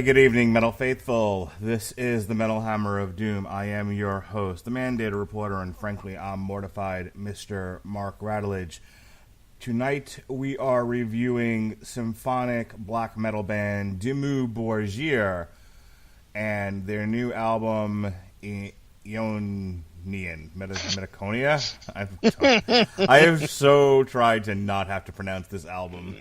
Good evening, Metal Faithful. This is the Metal Hammer of Doom. I am your host, the Mandated Reporter, and frankly, I'm mortified, Mr. Mark Radulich. Tonight, we are reviewing symphonic black metal band Dimmu Borgir and their new album, Eonian. Metaconia? I have so tried to not have to pronounce this album.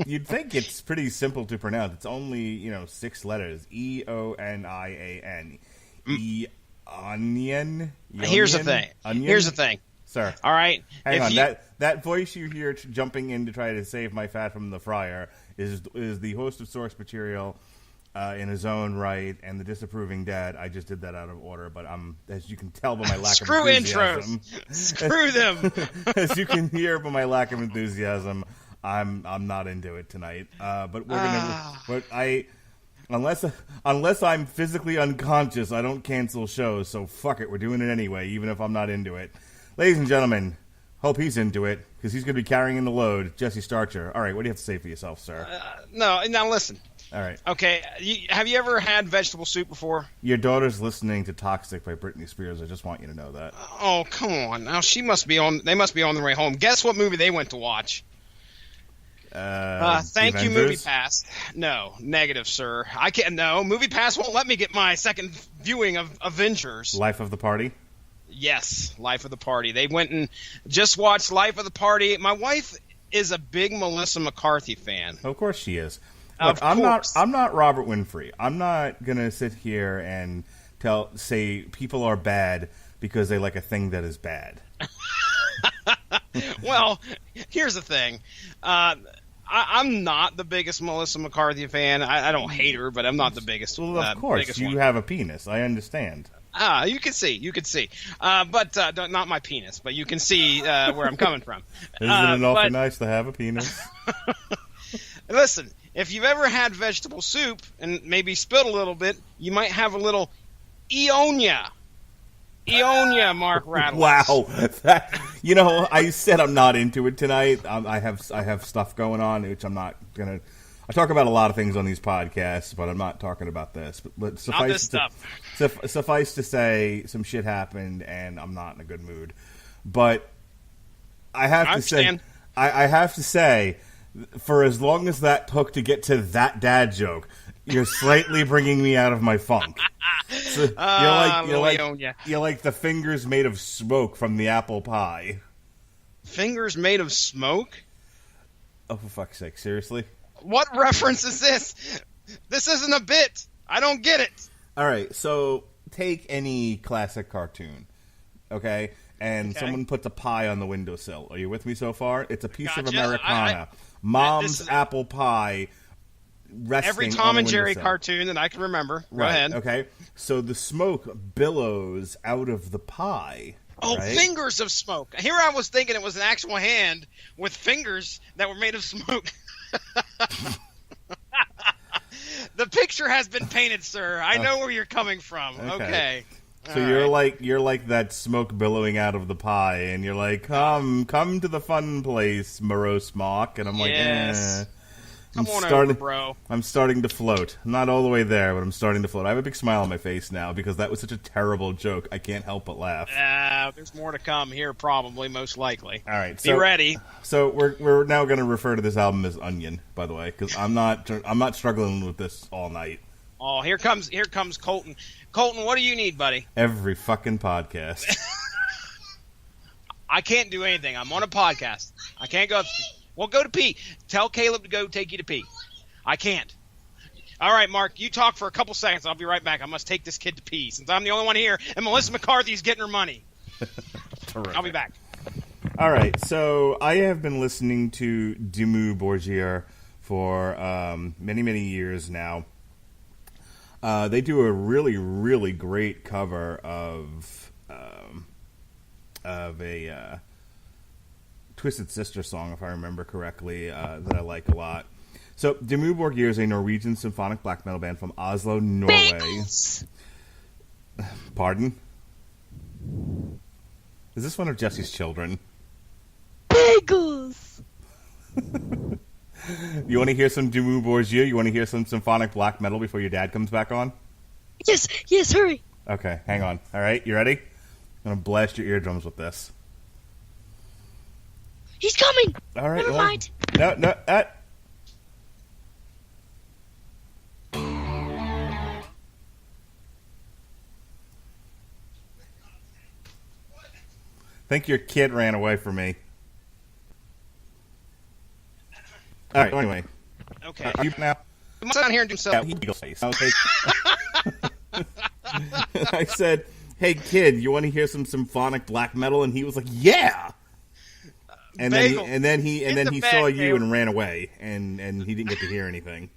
You'd think it's pretty simple to pronounce. It's only, 6 letters. E-O-N-I-A-N. Eonian? Here's the thing. Here's the thing. Sir. All right. Hang on. That voice you hear jumping in to try to save my fat from the fryer is the host of Source Material in his own right, and the disapproving dad. I just did that out of order, but as you can tell by my lack of enthusiasm. Screw them. As you can hear by my lack of enthusiasm, I'm not into it tonight. But we're gonna. Unless I'm physically unconscious, I don't cancel shows. So fuck it, we're doing it anyway, even if I'm not into it. Ladies and gentlemen, hope he's into it because he's gonna be carrying in the load. Jesse Starcher. All right, what do you have to say for yourself, sir? No, now listen. All right. Okay, have you ever had vegetable soup before? Your daughter's listening to "Toxic" by Britney Spears. I just want you to know that. Oh, come on! Now they must be on their way home. Guess what movie they went to watch? Thank you, MoviePass. No, negative, sir. I can't. No, MoviePass won't let me get my second viewing of Avengers. Life of the Party? Yes, Life of the Party. They went and just watched Life of the Party. My wife is a big Melissa McCarthy fan. Of course she is. Look, I'm not Robert Winfrey. I'm not gonna sit here and say people are bad because they like a thing that is bad. Well, here's the thing. I'm not the biggest Melissa McCarthy fan. I don't hate her, but I'm not the biggest. Well, of course, you have a penis. I understand. You can see. But not my penis, but you can see where I'm coming from. Isn't it awfully nice to have a penis? Listen, if you've ever had vegetable soup and maybe spilled a little bit, you might have a little Eonia, Mark Radulich. Wow, I said I'm not into it tonight. I have stuff going on, which I'm not gonna. I talk about a lot of things on these podcasts, but I'm not talking about this. But suffice to say, some shit happened, and I'm not in a good mood. But I have to say, for as long as that took to get to that dad joke, you're slightly bringing me out of my funk. So you're like the fingers made of smoke from the apple pie. Fingers made of smoke? Oh, for fuck's sake! Seriously? What reference is this? This isn't a bit. I don't get it. All right, so take any classic cartoon, okay? And someone puts a pie on the windowsill. Are you with me so far? It's a piece of Americana. Mom's apple pie resting every Tom on and the Jerry windowsill. cartoon that I can remember. Go ahead. Okay. So the smoke billows out of the pie. Oh, right? Fingers of smoke. Here I was thinking it was an actual hand with fingers that were made of smoke. The picture has been painted, sir. I know where you're coming from. Okay. So you're like that smoke billowing out of the pie, and you're like, come to the fun place, morose mock, and I'm like, Come on over, bro. I'm starting to float. I'm not all the way there, but I'm starting to float. I have a big smile on my face now because that was such a terrible joke. I can't help but laugh. There's more to come here, probably, most likely. All right, be ready. So we're now going to refer to this album as Onion, by the way, because I'm not struggling with this all night. Oh, here comes Colton. Colton, what do you need, buddy? Every fucking podcast. I can't do anything. I'm on a podcast. I can't go. Well, go to pee. Tell Caleb to go take you to pee. I can't. All right, Mark, you talk for a couple seconds. I'll be right back. I must take this kid to pee since I'm the only one here, and Melissa McCarthy's getting her money. I'll be back. All right, so I have been listening to Dimmu Borgir for many, many years now. They do a really, really great cover of a Twisted Sister song, if I remember correctly, that I like a lot. So, Dimmu Borgir is a Norwegian symphonic black metal band from Oslo, Norway. Bagels. Pardon? Is this one of Jesse's children? Bagels. You want to hear some Dimmu Borgir? You want to hear some symphonic black metal before your dad comes back on? Yes, hurry. Okay, hang on. All right, you ready? I'm going to blast your eardrums with this. He's coming. All right. Never mind. No. I think your kid ran away from me. All right. Anyway. Okay. Are you now? Come down here and do Yeah, something. he goes face. Okay. I said, "Hey kid, you want to hear some symphonic black metal?" And he was like, "Yeah." And then he saw you and ran away, and he didn't get to hear anything.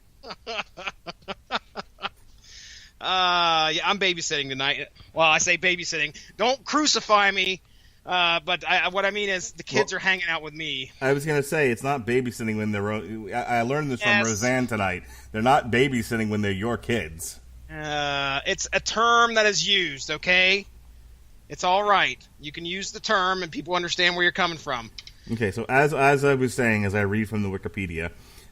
Yeah, I'm babysitting tonight. Well, I say babysitting. Don't crucify me. But what I mean is the kids are hanging out with me. I was going to say, it's not babysitting when they're... I learned this from Yes. Roseanne tonight. They're not babysitting when they're your kids. It's a term that is used, okay? It's all right. You can use the term and people understand where you're coming from. Okay, so as I was saying, as I read from the Wikipedia,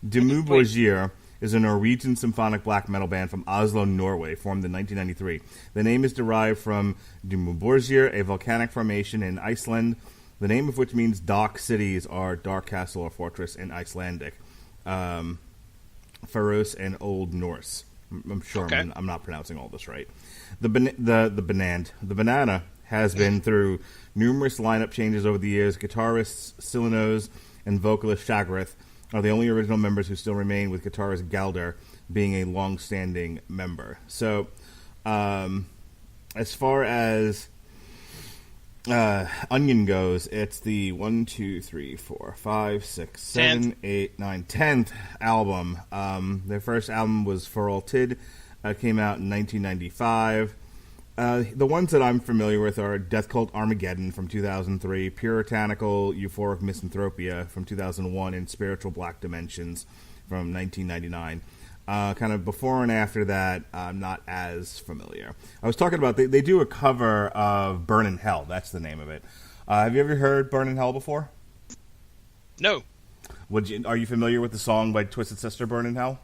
Dimmu Borgir is a Norwegian symphonic black metal band from Oslo, Norway, formed in 1993. The name is derived from Dimmu Borgir, a volcanic formation in Iceland, the name of which means dock cities or dark castle or fortress in Icelandic, Faroese and Old Norse. I'm sure Okay. I'm not pronouncing all this right. The Banana has been through numerous lineup changes over the years. Guitarists Silenos and vocalist Shagrith are the only original members who still remain, with guitarist Galder being a long-standing member. So, as far as Onion goes, it's the 1, 2, 3, 4, 5, 6, 7, 8, 9, 10th album. Their first album was For All Tid. Came out in 1995. The ones that I'm familiar with are Death Cult Armageddon from 2003, Puritanical Euphoric Misanthropia from 2001, and Spiritual Black Dimensions from 1999. Kind of before and after that, I'm not as familiar. I was talking about, they do a cover of Burn in Hell. That's the name of it. Have you ever heard Burn in Hell before? No. Are you familiar with the song by Twisted Sister, Burn in Hell?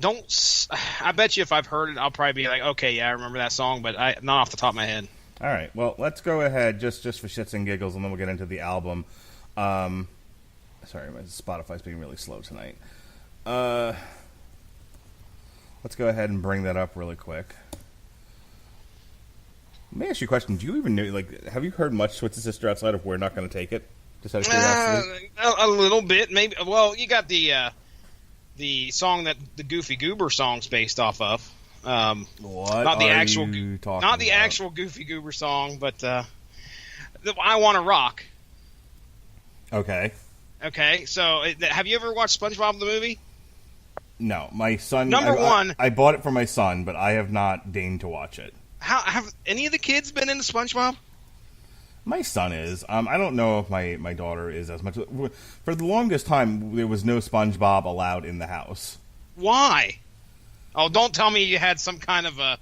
I bet you if I've heard it, I'll probably be like, okay, yeah, I remember that song, but not off the top of my head. All right, well, let's go ahead just for shits and giggles, and then we'll get into the album. Sorry, my Spotify's being really slow tonight. Let's go ahead and bring that up really quick. Let me ask you a question. Do you even know, have you heard much Twisted Sister outside of We're Not Gonna Take It? Just out of curiosity? A little bit, maybe. Well, you got the song that the Goofy Goober song's based off of. What not the are actual, you talking not the about? actual Goofy Goober song, but I Want to Rock. Okay. Okay, so have you ever watched SpongeBob the movie? No, my son. Number one. I bought it for my son, but I have not deigned to watch it. Have any of the kids been into SpongeBob? My son is. I don't know if my daughter is as much. For the longest time, there was no SpongeBob allowed in the house. Why? Oh, don't tell me you had some kind of a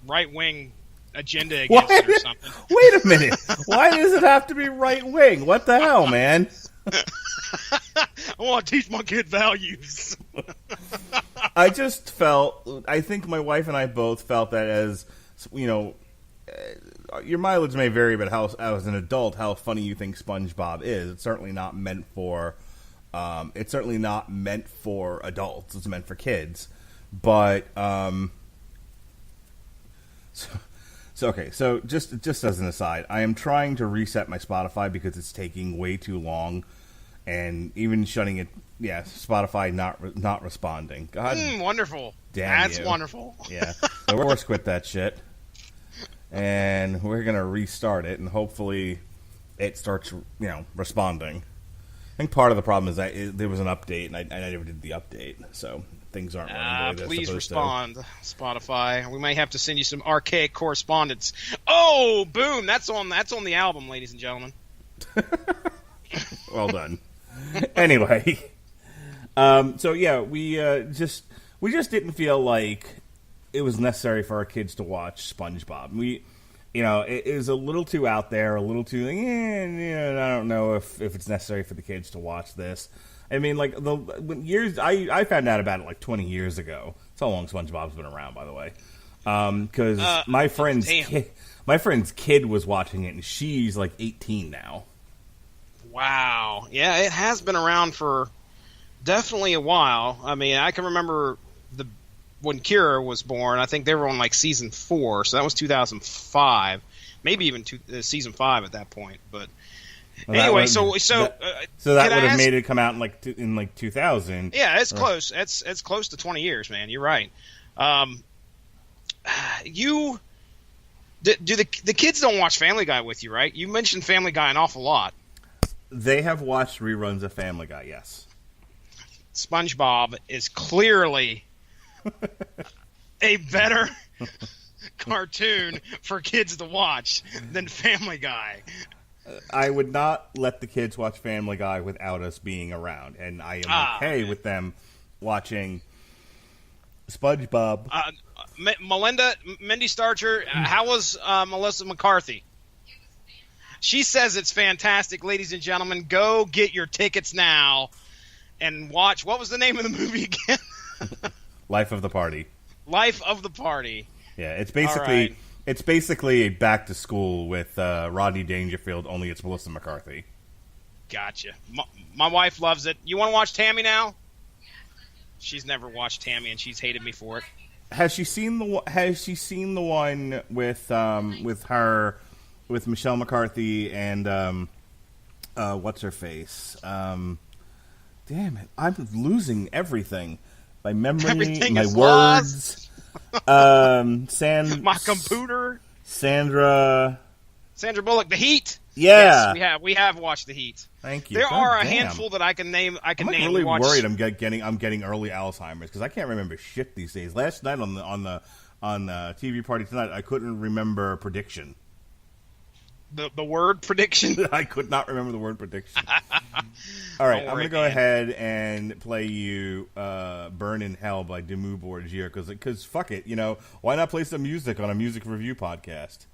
right-wing agenda against it or something. Wait a minute. Why does it have to be right wing? What the hell, man? I want to teach my kid values. I just felt. I think my wife and I both felt that as your mileage may vary, but as an adult, how funny you think SpongeBob is. It's certainly not meant for. It's certainly not meant for adults. It's meant for kids. But So just as an aside, I am trying to reset my Spotify because it's taking way too long. and even shutting it. Yeah, Spotify not responding. God, wonderful. Damn That's you. wonderful. Yeah, so we're force quit that shit, and we're gonna restart it, and hopefully it starts, responding. I think part of the problem is that there was an update, and I never did the update, so things aren't running the way they're Please supposed respond, Spotify. We might have to send you some archaic correspondence. Oh, boom! That's on the album, ladies and gentlemen. to. Well done. Anyway, so yeah, we just didn't feel like it was necessary for our kids to watch SpongeBob. It is a little too out there, a little too. I don't know if it's necessary for the kids to watch this. I mean, like I found out about it like 20 years ago. That's how long SpongeBob's been around, by the way. Because my friend's kid was watching it, and she's like 18 now. Wow. Yeah, it has been around for definitely a while. I mean, I can remember when Kira was born. I think they were on like season 4, so that was 2005, maybe even season 5 at that point. But anyway, so that would have made it come out in like 2000. Yeah, it's close. It's close to 20 years, man. You're right. Do the kids don't watch Family Guy with you, right? You mentioned Family Guy an awful lot. They have watched reruns of Family Guy, yes. SpongeBob is clearly a better cartoon for kids to watch than Family Guy. I would not let the kids watch Family Guy without us being around, and I am okay with them watching SpongeBob. Mindy Starcher, how was Melissa McCarthy? She says it's fantastic, ladies and gentlemen. Go get your tickets now and watch. What was the name of the movie again? Life of the Party. Life of the Party. Yeah, it's basically a back to school with Rodney Dangerfield, only it's Melissa McCarthy. Gotcha. My wife loves it. You want to watch Tammy now? She's never watched Tammy, and she's hated me for it. Has she seen the one with her, with Michelle McCarthy and what's her face? Damn it, I'm losing everything. My memory, Everything my is words. My computer. Sandra Bullock, The Heat. Yeah, yes, we have watched The Heat. Thank you. There God are a damn. handful that I can name. I'm really worried I'm getting early Alzheimer's because I can't remember shit these days. Last night on the TV party tonight, I couldn't remember prediction. The word prediction. I could not remember the word prediction. All right, I'm going to go ahead and play you "Burn in Hell" by Dimmu Borgir because fuck it, why not play some music on a music review podcast?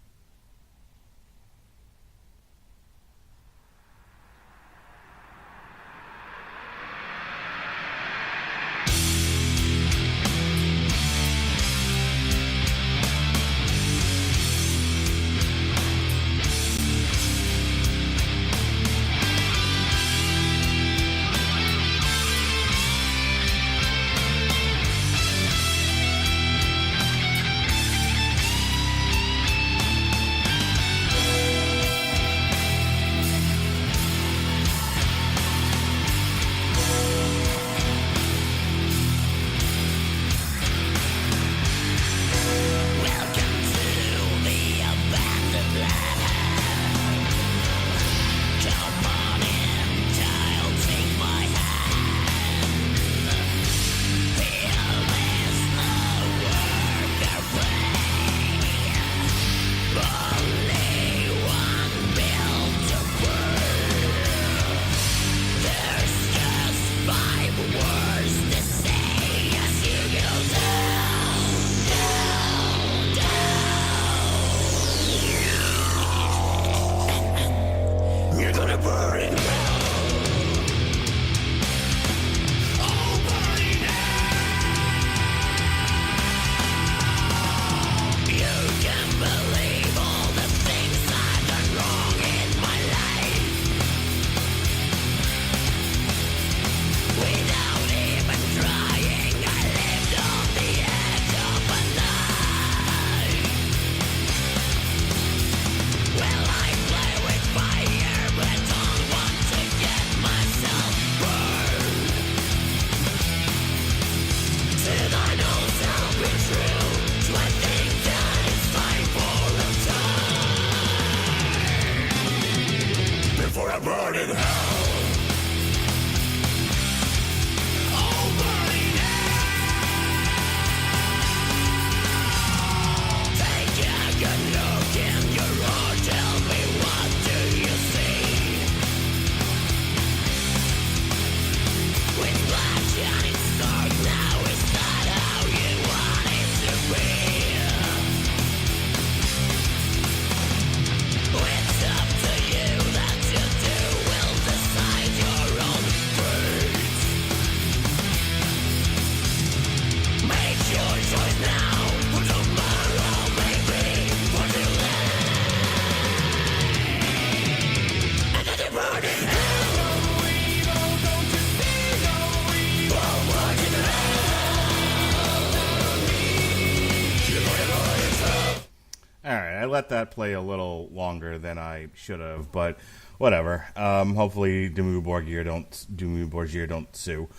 I let that play a little longer than I should have, but whatever. Hopefully, Dimmu Borgir don't sue.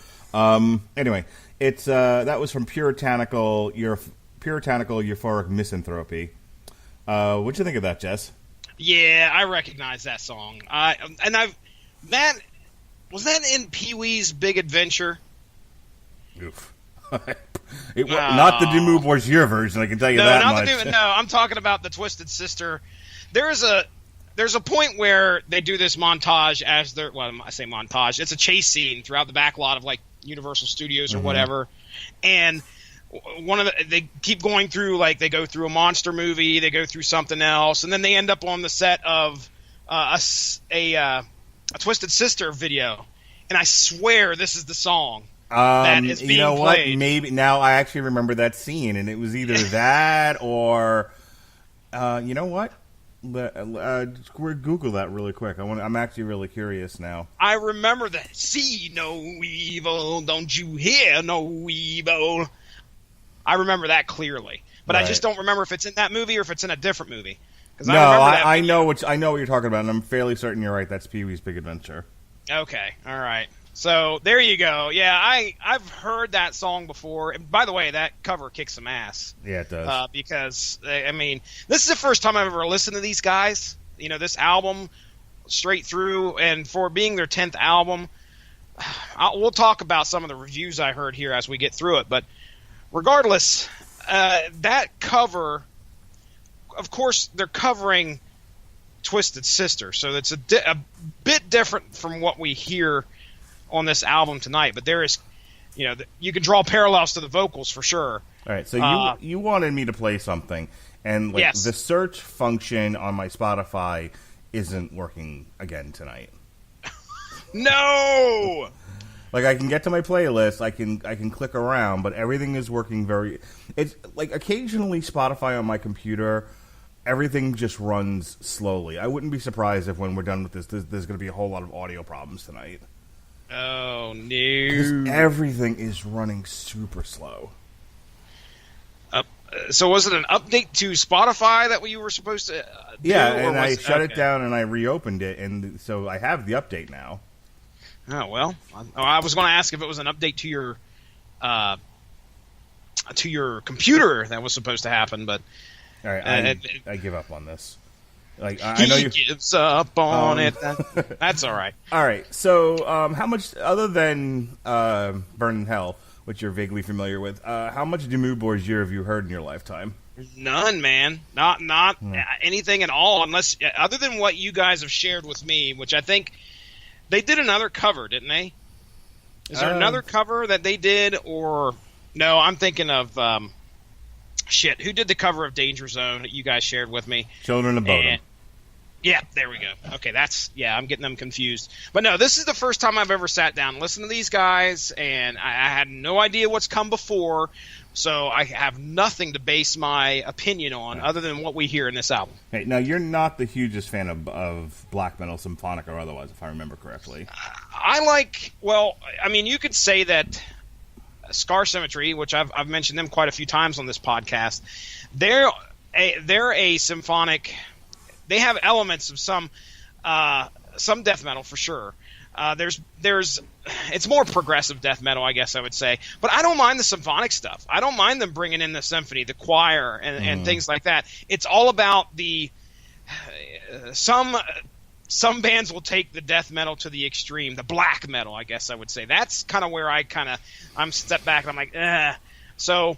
Anyway, it's that was from Puritanical Euphoric Misanthropy. What'd you think of that, Jess? Yeah, I recognize that song. Was that in Pee-wee's Big Adventure? Oof. Not the Dimmu Borgir version, I can tell you that much. No, I'm talking about the Twisted Sister. There's a point where they do this montage as they're, well, I say montage. It's a chase scene throughout the back lot of like Universal Studios or whatever, and they keep going through, like they go through a monster movie, they go through something else, and then they end up on the set of a Twisted Sister video, and I swear this is the song that is being played. What? Maybe now I actually remember that scene, and it was either that or, you know what? Google that really quick. I'm actually really curious now. I remember that. See no evil, don't you hear no evil. I remember that clearly, but right. I just don't remember if it's in that movie or if it's in a different movie. No, I know what you're talking about, and I'm fairly certain you're right. That's Pee-wee's Big Adventure. Okay, all right. So there you go. Yeah, I've heard that song before. And by the way, that cover kicks some ass. Yeah, it does. Because I mean, this is the first time I've ever listened to these guys. You know, this album straight through, and for being their 10th album, we'll talk about some of the reviews I heard here as we get through it. But regardless, that cover, of course, they're covering Twisted Sister, so it's a bit different from what we hear on this album tonight. But there is, you know, you can draw parallels to the vocals for sure. All right, so you wanted me to play something, and yes. The search function on my Spotify isn't working again tonight. No. Like, I can get to my playlist, I can click around, but everything is working it's like occasionally Spotify on my computer, everything just runs slowly. I wouldn't be surprised if when we're done with this, there's going to be a whole lot of audio problems tonight. Oh, no. Because everything is running super slow. So was it an update to Spotify that you were supposed to do? Yeah, and I shut it down and I reopened it, and so I have the update now. Oh, well. I was going to ask if it was an update to your computer that was supposed to happen, but... All right, I give up on this. Like I know he gives up on it. That's all right. All right. So, how much, other than Burn in Hell, which you're vaguely familiar with, how much Dimmu Borgir have you heard in your lifetime? None, man. Not anything at all, unless other than what you guys have shared with me, which I think they did another cover, didn't they? Is there another cover that they did, or no? I'm thinking of. Shit, who did the cover of Danger Zone that you guys shared with me? Children of Bodom. Yeah, there we go. Okay, I'm getting them confused. But no, this is the first time I've ever sat down and listened to these guys, and I had no idea what's come before, so I have nothing to base my opinion on other than what we hear in this album. Hey, now, you're not the hugest fan of black metal, symphonic or otherwise, if I remember correctly. You could say that Scar Symmetry, which I've mentioned them quite a few times on this podcast, they're a symphonic. They have elements of some death metal for sure. It's more progressive death metal, I guess I would say. But I don't mind the symphonic stuff. I don't mind them bringing in the symphony, the choir, and things like that. It's all about the some bands will take the death metal to the extreme, the black metal, I guess I would say. That's kind of where I'm step back and I'm like, eh. So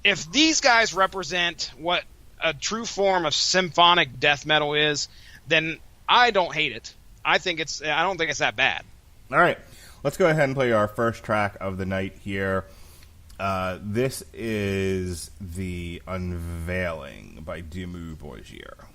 if these guys represent what a true form of symphonic death metal is, then I don't hate it. I don't think it's that bad. All right. Let's go ahead and play our first track of the night here. This is The Unveiling by Dimmu Borgir.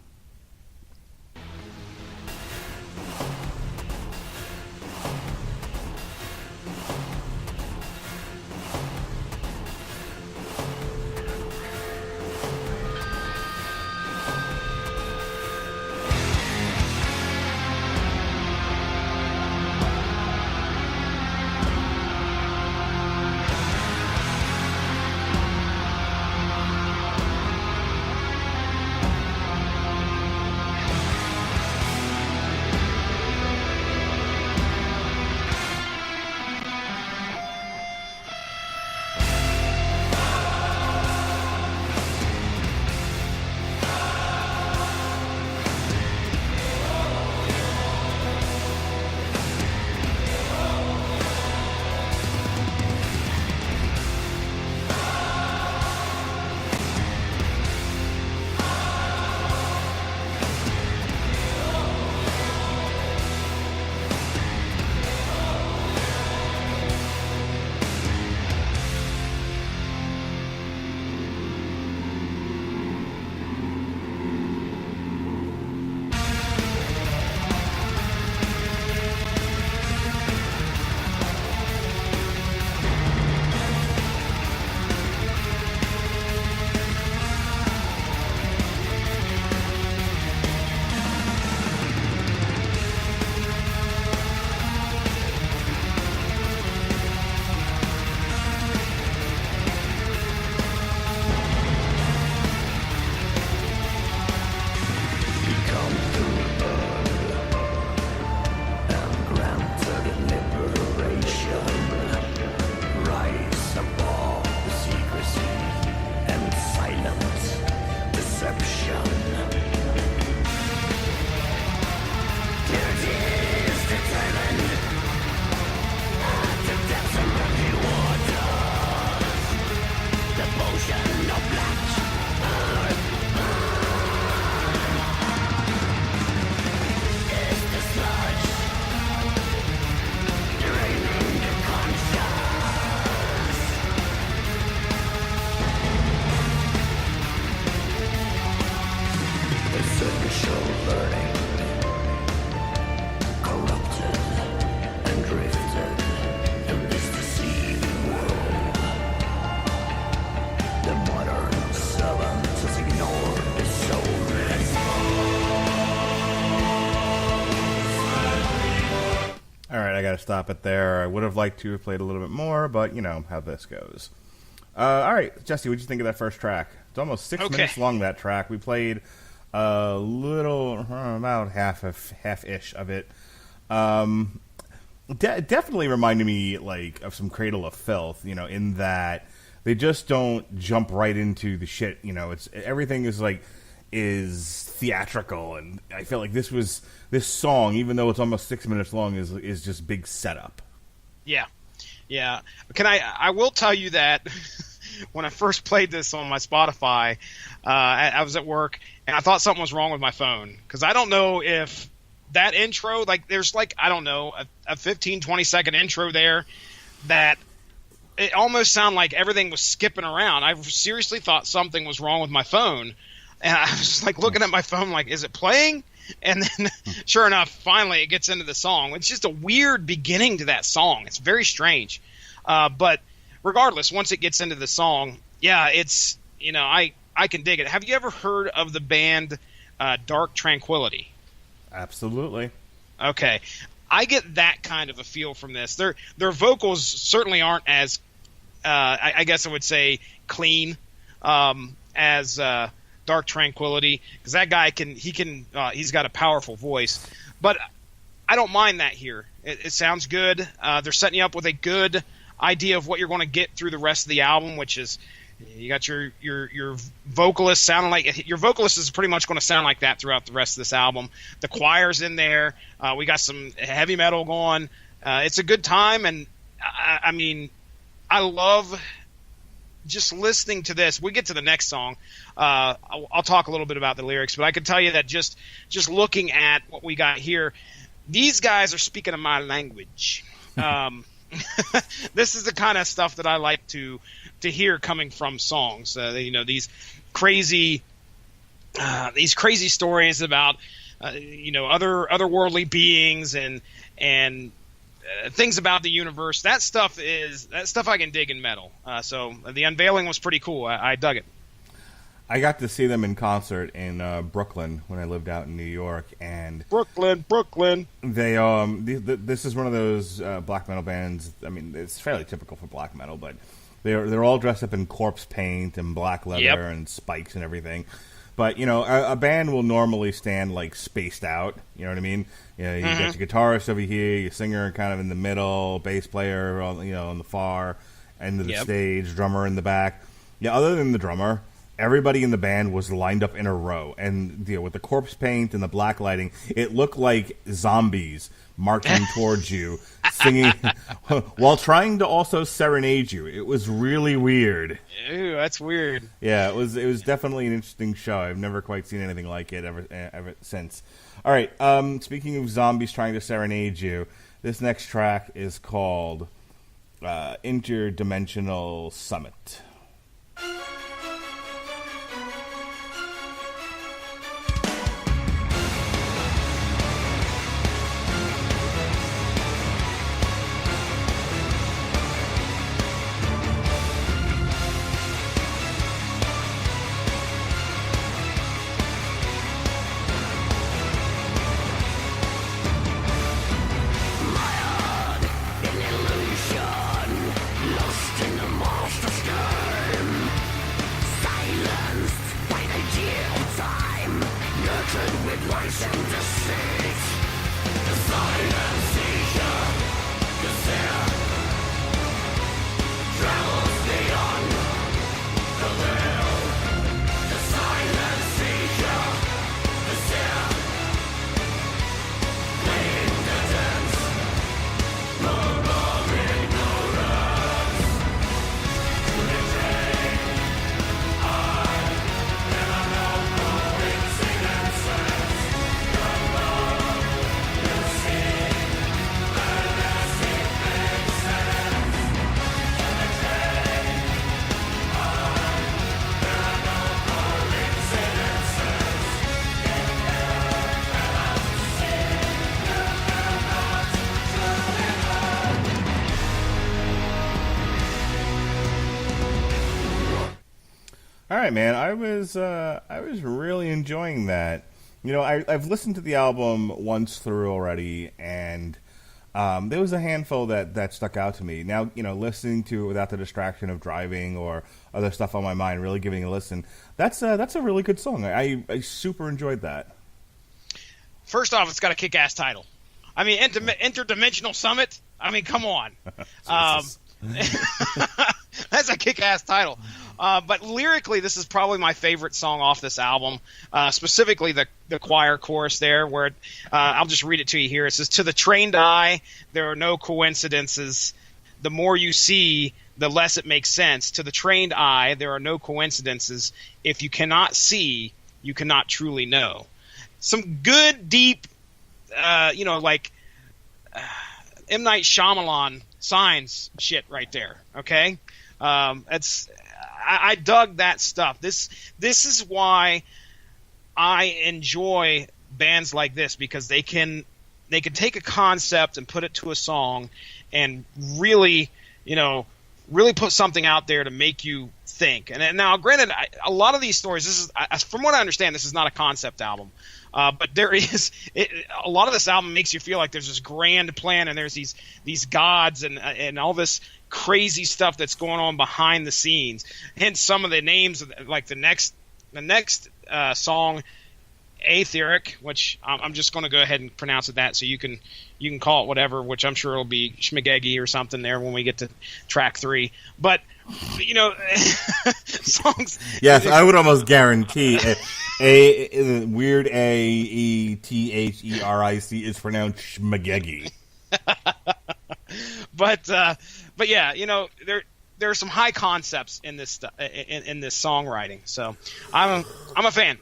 All right, I got to stop it there. I would have liked to have played a little bit more, but you know how this goes. All right, Jesse, what did you think of that first track? It's almost 6 minutes long, that track. We played a little, about half-ish of it. Definitely reminded me like of some Cradle of Filth, you know, in that they just don't jump right into the shit. You know, everything is theatrical, and I feel like this song, even though it's almost 6 minutes long, is just big setup. Yeah. I will tell you that when I first played this on my Spotify, I was at work and I thought something was wrong with my phone, because I don't know if that intro, like there's like, I don't know, a 15, 20 second intro there that it almost sounded like everything was skipping around. I seriously thought something was wrong with my phone. And I was like looking at my phone like, is it playing? And then sure enough, finally it gets into the song. It's just a weird beginning to that song. It's very strange. But regardless, once it gets into the song, yeah, it's, you know, I can dig it. Have you ever heard of the band Dark Tranquillity? Absolutely. Okay. I get that kind of a feel from this. Their vocals certainly aren't as, I guess I would say, clean as Dark Tranquillity, because that guy he's got a powerful voice, but I don't mind that here. It sounds good. They're setting you up with a good idea of what you're going to get through the rest of the album, which is you got your vocalist sounding like your vocalist is pretty much going to sound like that throughout the rest of this album. The choir's in there. We got some heavy metal going. It's a good time, and I mean, I love just listening to this. We get to the next song. I'll talk a little bit about the lyrics, but I can tell you that just looking at what we got here, these guys are speaking of my language. This is the kind of stuff that I like to hear coming from songs. You know, these crazy stories about you know, otherworldly beings and things about the universe. That stuff I can dig in metal. So the unveiling was pretty cool. I dug it. I got to see them in concert in Brooklyn when I lived out in New York, and Brooklyn. They this is one of those black metal bands. I mean, it's fairly typical for black metal, but they're all dressed up in corpse paint and black leather and spikes and everything. But you know, a band will normally stand like spaced out. You know what I mean? You know, you got your guitarist over here, your singer kind of in the middle, bass player on, you know, on the far end of the stage, drummer in the back. Yeah, other than the drummer, everybody in the band was lined up in a row, and you know, with the corpse paint and the black lighting, it looked like zombies marching towards you, singing while trying to also serenade you. It was really weird. Ew, that's weird. Yeah, it was definitely an interesting show. I've never quite seen anything like it ever since. All right, speaking of zombies trying to serenade you, this next track is called Interdimensional Summit. right, man. I was really enjoying that. You know, I've listened to the album once through already, and there was a handful that stuck out to me. Now, you know, listening to it without the distraction of driving or other stuff on my mind, really giving it a listen, that's a really good song. I super enjoyed that. First off, it's got a kick-ass title. I mean, Interdimensional Summit. I mean, come on. That's a kick-ass title. But lyrically, this is probably my favorite song off this album, specifically the choir chorus there, where I'll just read it to you here. It says, "To the trained eye, there are no coincidences. The more you see, the less it makes sense. To the trained eye, there are no coincidences. If you cannot see, you cannot truly know." Some good, deep, like M. Night Shyamalan Signs shit right there, okay? I dug that stuff. This is why I enjoy bands like this, because they can take a concept and put it to a song and really put something out there to make you think. And now, granted, a lot of these stories, this is, from what I understand, this is not a concept album. But there is a lot of this album makes you feel like there's this grand plan, and there's these gods and all this crazy stuff that's going on behind the scenes. Hence, some of the names, like the next song, Aetheric, which I'm just going to go ahead and pronounce it that, so you can call it whatever, which I'm sure it'll be Schmagegi or something there when we get to track 3. But songs. Yes, I would almost guarantee a weird Aetheric is pronounced Schmagegi. But yeah, there are some high concepts in this in this songwriting. So I'm a fan.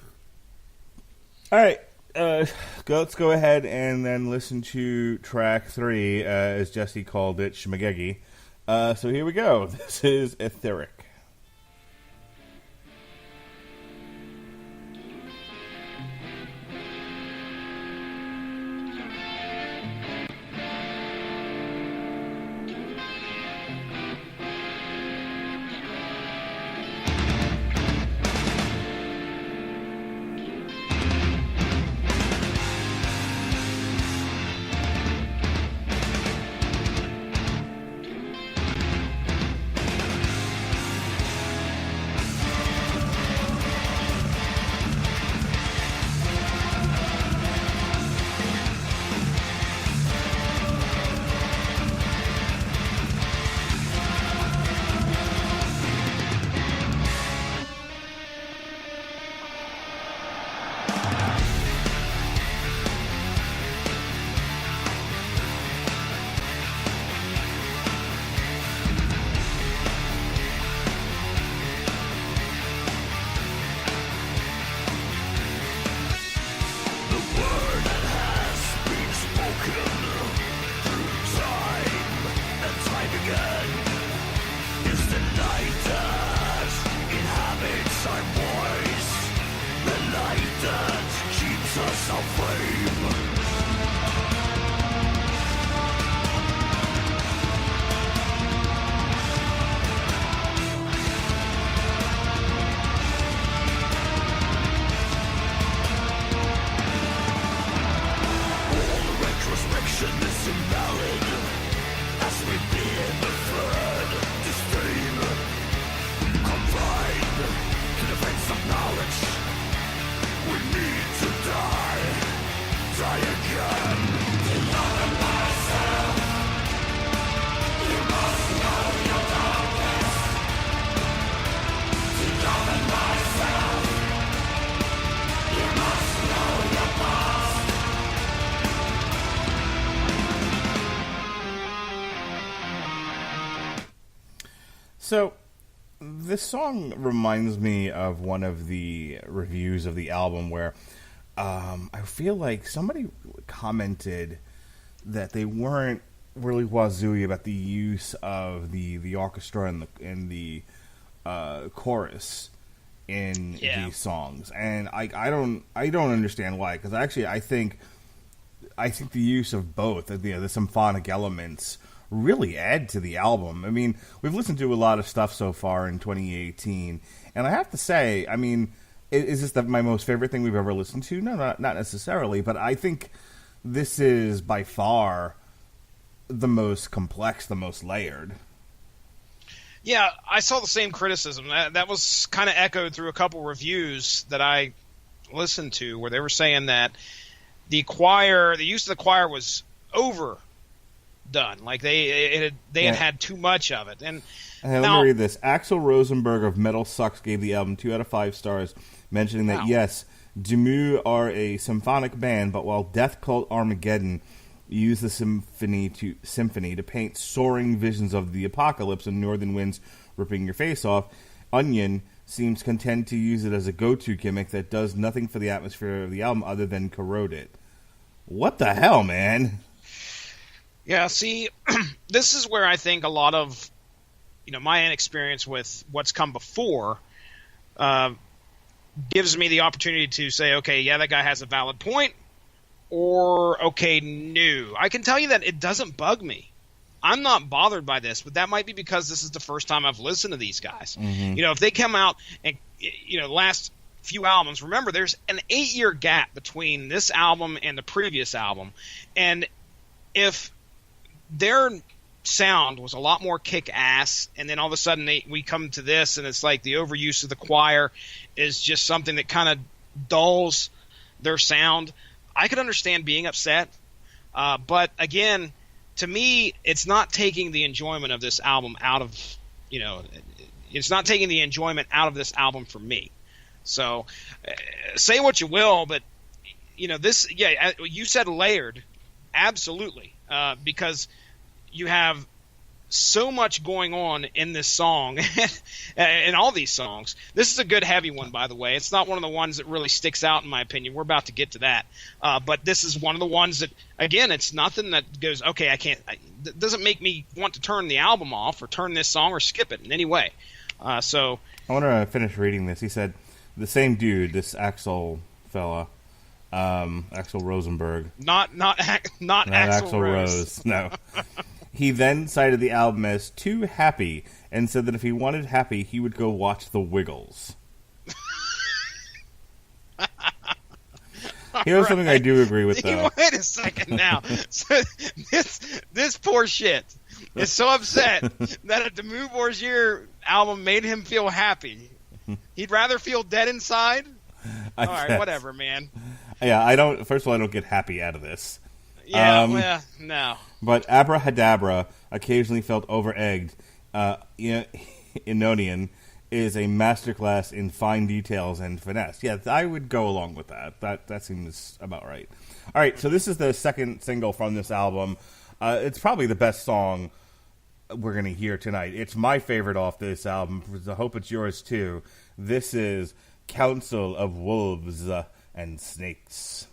All right, let's go ahead and then listen to track 3, as Jesse called it, Schmagegi. So here we go. This is Aetheric. So, this song reminds me of one of the reviews of the album where I feel like somebody commented that they weren't really wazooey about the use of the orchestra and the chorus in these songs, and I don't understand why, because actually I think the use of both, the symphonic elements, really add to the album. I mean, we've listened to a lot of stuff so far in 2018, and I have to say, I mean, is this my most favorite thing we've ever listened to? No, not necessarily, but I think this is by far the most complex, the most layered. Yeah, I saw the same criticism. That was kind of echoed through a couple reviews that I listened to, where they were saying that the use of the choir was overdone. Like they had too much of it. And let me read this. Axel Rosenberg of Metal Sucks gave the album 2 out of 5 stars, mentioning that yes, Dimmu are a symphonic band, but while Death Cult Armageddon used the symphony to paint soaring visions of the apocalypse and northern winds ripping your face off, Onion seems content to use it as a go-to gimmick that does nothing for the atmosphere of the album other than corrode it. What the hell, man? Yeah, see, this is where I think a lot of, my inexperience with what's come before gives me the opportunity to say, okay, yeah, that guy has a valid point, or, okay, no. I can tell you that it doesn't bug me. I'm not bothered by this, but that might be because this is the first time I've listened to these guys. Mm-hmm. If they come out and, last few albums, remember, there's an 8-year gap between this album and the previous album. And if their sound was a lot more kick-ass, and then all of a sudden we come to this, and it's like the overuse of the choir is just something that kind of dulls their sound, I could understand being upset. But again, to me, it's not taking the enjoyment of this album out of, it's not taking the enjoyment out of this album for me. So say what you will, but, this, yeah, you said layered. Absolutely. Because you have so much going on in this song and all these songs. This is a good heavy one, by the way. It's not one of the ones that really sticks out in my opinion. We're about to get to that. But this is one of the ones that, again, it's nothing that goes, okay, that doesn't make me want to turn the album off or turn this song or skip it in any way. So I want to finish reading this. He said, the same dude, this Axel fella, Axel Rosenberg. Not Axl Rose. No. He then cited the album as too happy and said that if he wanted happy, he would go watch The Wiggles. Here's something I do agree with, though. Wait a second now. So this poor shit is so upset that a Dimmu Borgir album made him feel happy. He'd rather feel dead inside? All right, whatever, man. Yeah, first of all, I don't get happy out of this. Yeah, no. But Abrahadabra occasionally felt over-egged. Inonian is a masterclass in fine details and finesse. Yeah, I would go along with that. That seems about right. All right, so this is the second single from this album. It's probably the best song we're going to hear tonight. It's my favorite off this album. I hope it's yours, too. This is Council of Wolves and Snakes.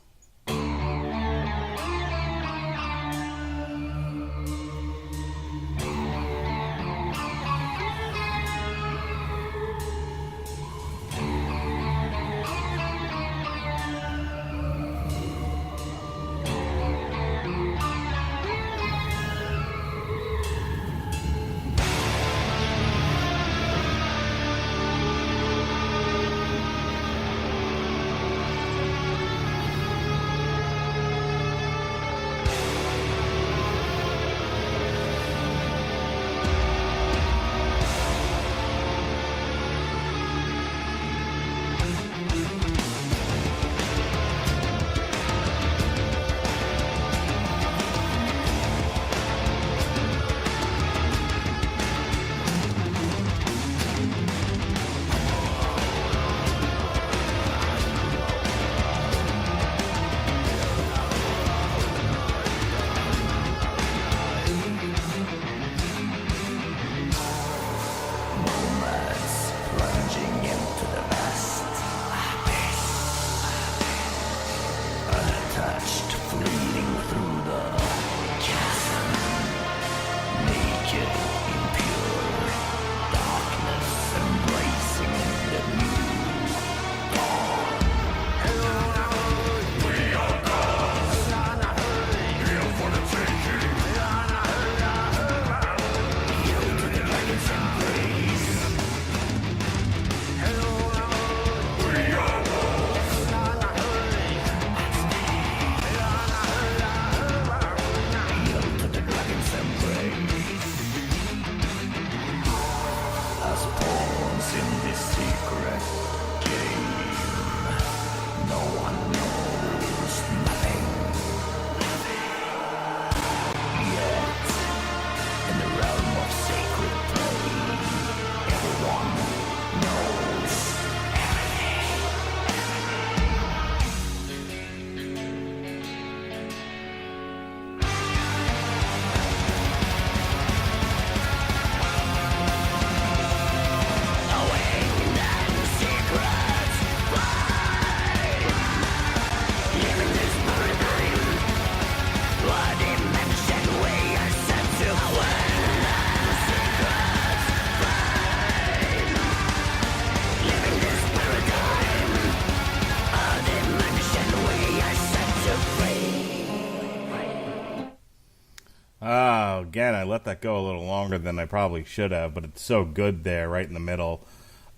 again, I let that go a little longer than I probably should have, but it's so good there, right in the middle.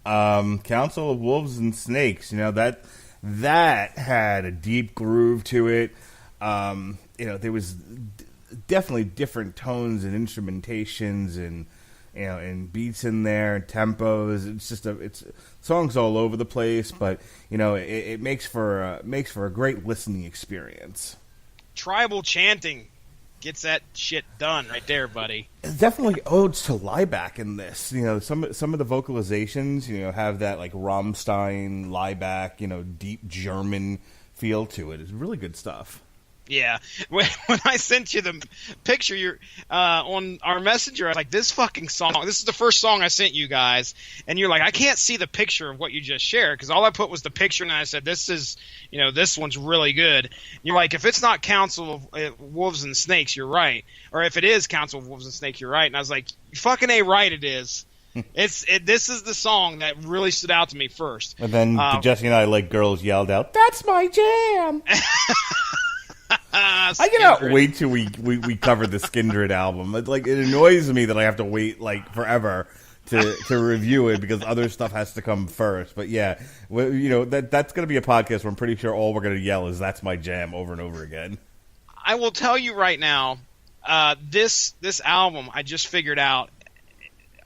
Council of Wolves and Snakes, that had a deep groove to it. There was definitely different tones and instrumentations and beats in there, tempos. It's just it's songs all over the place, but it makes for a great listening experience. Tribal chanting gets that shit done right there, buddy. Definitely odes to Lieback in this. Some of the vocalizations, have that like Rammstein, Lieback, deep German feel to it. It's really good stuff. Yeah, when I sent you the picture, on our messenger, I was like, "This fucking song. This is the first song I sent you guys," and you're like, "I can't see the picture of what you just shared because all I put was the picture," and I said, "This is, this one's really good." And you're like, "If it's not Council of Wolves and Snakes, you're right, or if it is Council of Wolves and Snakes, you're right." And I was like, "Fucking A, right, it is." This is the song that really stood out to me first. And then Jesse and I, like girls, yelled out, "That's my jam!" I cannot wait till we cover the Skindred album. It annoys me that I have to wait like forever to review it because other stuff has to come first. But yeah, that's going to be a podcast where I'm pretty sure all we're going to yell is "That's my jam" over and over again. I will tell you right now, this album I just figured out.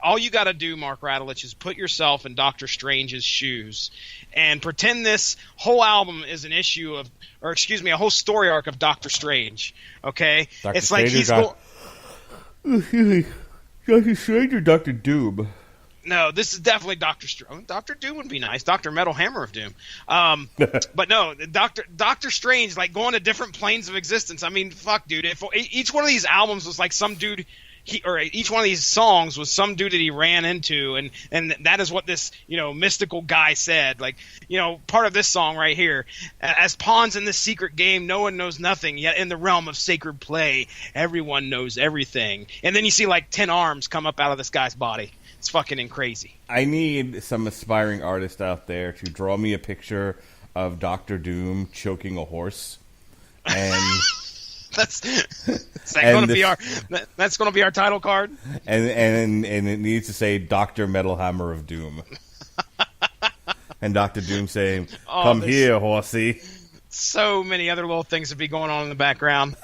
All you got to do, Mark Radulich, is put yourself in Doctor Strange's shoes and pretend this whole album is an issue of, or excuse me, a whole story arc of Doctor Strange. Okay, it's like he's going. Excuse me, Doctor Strange or Doctor Doom? No, this is definitely Doctor Strange. Doctor Doom would be nice. Doctor Metal Hammer of Doom. But no, Doctor Strange, like going to different planes of existence. I mean, fuck, dude. If each one of these albums was like some dude. Each one of these songs was some dude that he ran into, and that is what this mystical guy said. Like part of this song right here, as pawns in this secret game, no one knows nothing. Yet in the realm of sacred play, everyone knows everything. And then you see like 10 arms come up out of this guy's body. It's fucking crazy. I need some aspiring artist out there to draw me a picture of Doctor Doom choking a horse, and. That's going to be our title card. And it needs to say Dr. Metal Hammer of Doom. And Dr. Doom saying, "Come here, horsey." So many other little things would be going on in the background.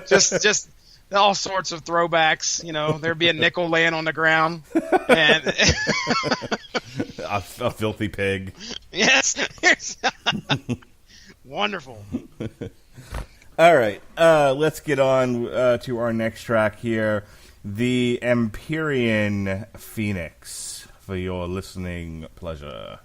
Just all sorts of throwbacks. There'd be a nickel laying on the ground, and a filthy pig. Yes, wonderful. All right, let's get on to our next track here, the Empyrean Phoenix, for your listening pleasure.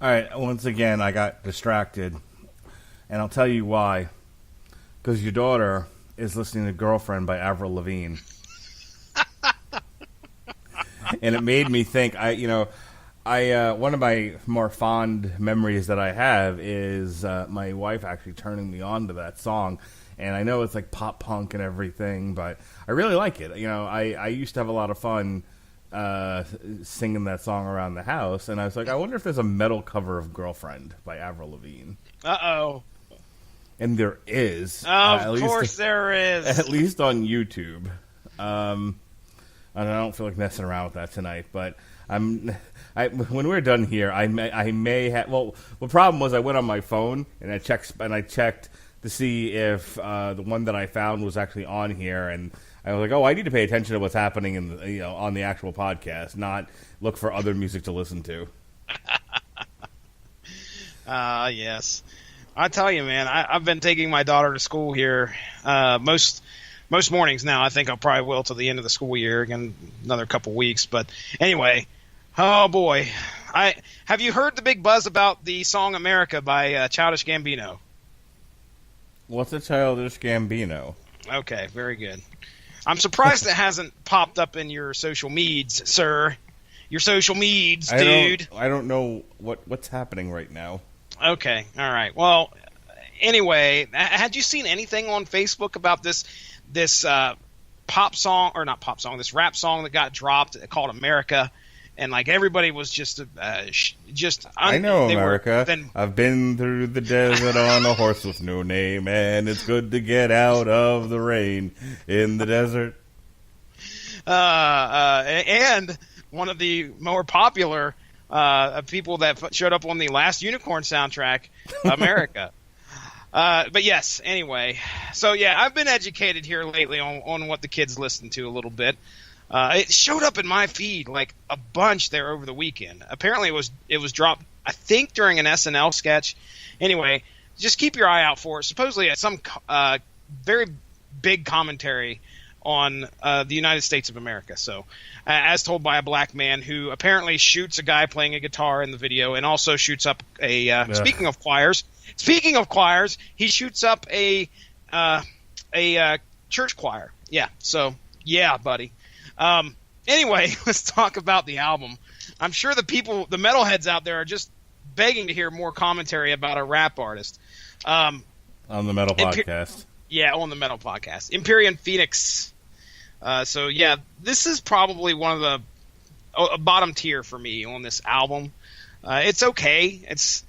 All right, once again, I got distracted, and I'll tell you why. Because your daughter is listening to "Girlfriend" by Avril Lavigne, and it made me think. One of my more fond memories that I have is my wife actually turning me on to that song. And I know it's like pop punk and everything, but I really like it. I used to have a lot of fun singing that song around the house, and I was like, I wonder if there's a metal cover of "Girlfriend" by Avril Lavigne. Uh-oh. And there is. Of course there is. At least on YouTube. And I don't feel like messing around with that tonight, but when we're done here, I may have. Well, the problem was I went on my phone and I checked to see if the one that I found was actually on here, and I was like, oh, I need to pay attention to what's happening on the actual podcast, not look for other music to listen to. Yes. I tell you, man, I've been taking my daughter to school here most mornings now. I think I probably will till the end of the school year, again, another couple weeks. But anyway, oh boy, have you heard the big buzz about the song "America" by Childish Gambino? What's a Childish Gambino? Okay, very good. I'm surprised it hasn't popped up in your social meds, sir. Your social meds, dude. I don't know what's happening right now. Okay, all right. Well, anyway, had you seen anything on Facebook about this pop song, or not pop song, this rap song that got dropped called "America"? And like everybody was just I know America. I've been through the desert on a horse with no name, and it's good to get out of the rain in the desert. And one of the more popular people that showed up on the last Unicorn soundtrack, "America." But yes, anyway. So yeah, I've been educated here lately on what the kids listen to a little bit. It showed up in my feed like a bunch there over the weekend. Apparently it was dropped, I think, during an SNL sketch. Anyway, just keep your eye out for it. Supposedly it's some very big commentary on the United States of America. So, as told by a black man who apparently shoots a guy playing a guitar in the video, and also shoots up a speaking of choirs, he shoots up a church choir. Yeah. So yeah, buddy. Anyway, let's talk about the album. I'm sure the metalheads out there are just begging to hear more commentary about a rap artist. On the Metal Podcast. Yeah, on the Metal Podcast. Empyrean Phoenix. So yeah, this is probably one of the a bottom tier for me on this album. It's okay. It's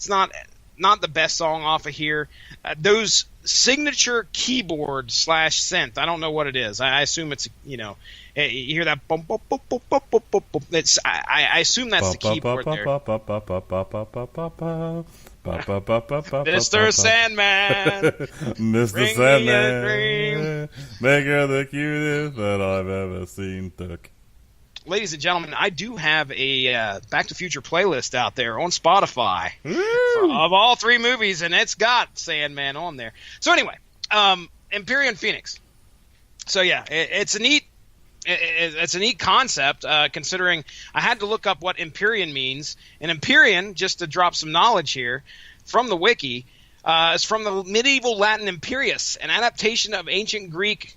not the best song off of here. Those signature keyboard / synth. I don't know what it is. I assume it's, you hear that bump, bump, bump, bump, bump, bump, bump, bump. I assume that's the keyboard there. Mr. Sandman, Mr. Sandman, make her the cutest that I've ever seen. Ladies and gentlemen, I do have a Back to the Future playlist out there on Spotify of all 3 movies, and it's got Sandman on there. So anyway, Empyrean Phoenix. So yeah, it's a neat concept, considering I had to look up what Empyrean means. And Empyrean, just to drop some knowledge here from the wiki, is from the medieval Latin imperius, an adaptation of ancient Greek,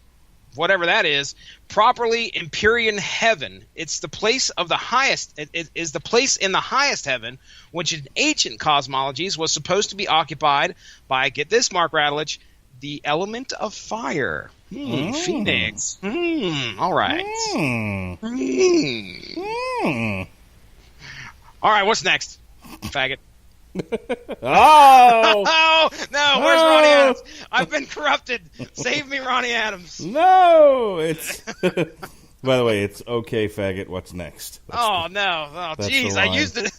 whatever that is, properly Empyrean heaven. It's the place of the highest. It is the place in the highest heaven, which in ancient cosmologies was supposed to be occupied by, get this, Mark Radulich, the element of fire. Phoenix. All right. All right, what's next, faggot? Oh! No, where's Ronnie Adams? I've been corrupted. Save me, Ronnie Adams. No, it's... By the way, it's okay, faggot. What's next? No. Oh, jeez. I used it.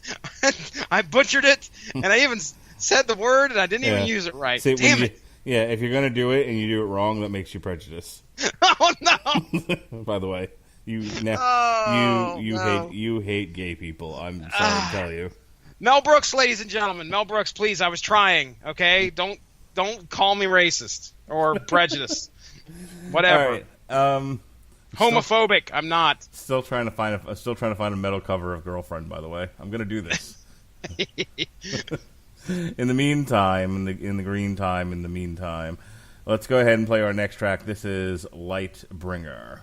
I butchered it, and I even said the word, and I didn't even use it right. See, damn it. Yeah, if you're going to do it and you do it wrong, that makes you prejudiced. Oh, no. By the way, you hate gay people. I'm sorry to tell you. Mel Brooks, ladies and gentlemen. Mel Brooks, please. I was trying, okay? Don't call me racist or prejudiced. Whatever. All right. Homophobic. I'm not. Still trying to find a metal cover of "Girlfriend." By the way, I'm gonna do this. In the meantime, in the green time, in the meantime, let's go ahead and play our next track. This is Lightbringer.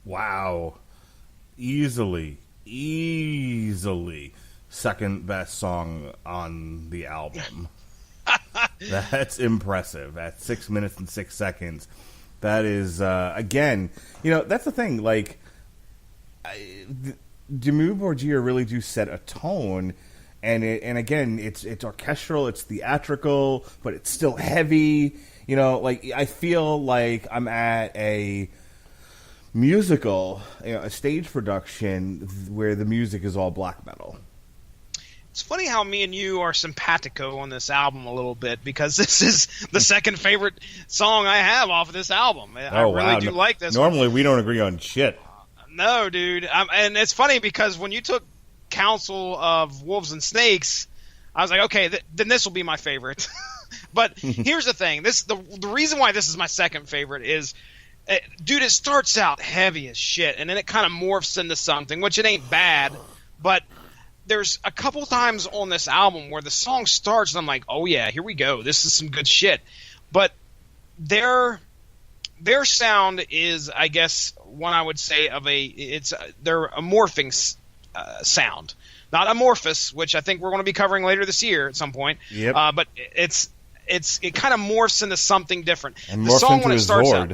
Wow. Easily second best song on the album. That's impressive. At 6 minutes and 6 seconds. That is, again, that's the thing. Like, Dimmu Borgir really do set a tone, and again, it's orchestral, it's theatrical, but it's still heavy. I feel like I'm at a musical, a stage production where the music is all black metal. It's funny how me and you are simpatico on this album a little bit, because this is the second favorite song I have off of this album. I really do like this. Normally, we don't agree on shit. No, dude. And it's funny because when you took Council of Wolves and Snakes, I was like, okay, then this will be my favorite. But here's the thing. The reason why this is my second favorite is, dude, it starts out heavy as shit, and then it kind of morphs into something, which it ain't bad, but there's a couple times on this album where the song starts and I'm like, oh yeah, here we go. This is some good shit. But their sound is, I guess, one I would say they're a morphing sound, not amorphous, which I think we're going to be covering later this year at some point. Yep. But it kind of morphs into something different. And the song when it starts out,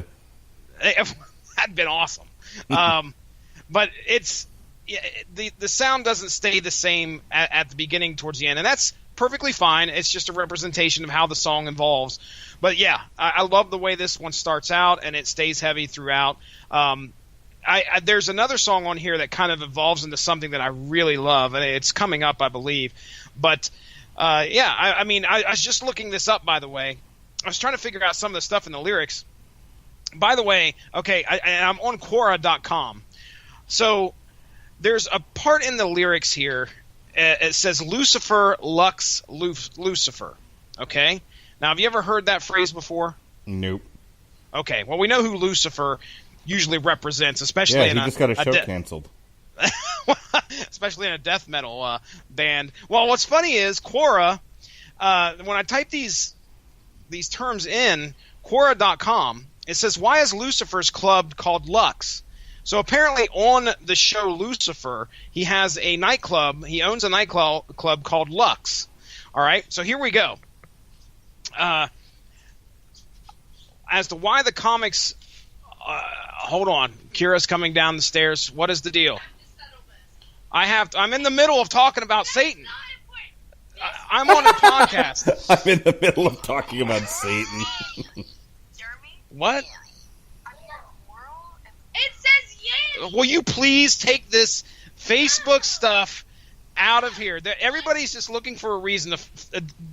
that'd been awesome. But the sound doesn't stay the same at the beginning towards the end, and that's perfectly fine. It's just a representation of how the song evolves. But yeah, I love the way this one starts out, and it stays heavy throughout. There's another song on here that kind of evolves into something that I really love, and it's coming up, I believe. But I was just looking this up, by the way. I was trying to figure out some of the stuff in the lyrics. By the way, okay, I'm on Quora.com. So there's a part in the lyrics here. It says Lucifer, Lux, Lucifer. Okay? Now, have you ever heard that phrase before? Nope. Okay, well, we know who Lucifer usually represents, especially in he just got a show canceled. Especially in a death metal band. Well, what's funny is Quora, when I type these terms in, Quora.com, it says, why is Lucifer's club called Lux? So apparently on the show Lucifer, he has a nightclub. He owns a nightclub called Lux. All right, so here we go. As to why the comics... hold on. Kira's coming down the stairs. What is the deal? I'm in the middle of talking about Satan. I'm on a podcast. I'm in the middle of talking about Satan. What? It says yes. Will you please take this Facebook stuff out of here? Everybody's just looking for a reason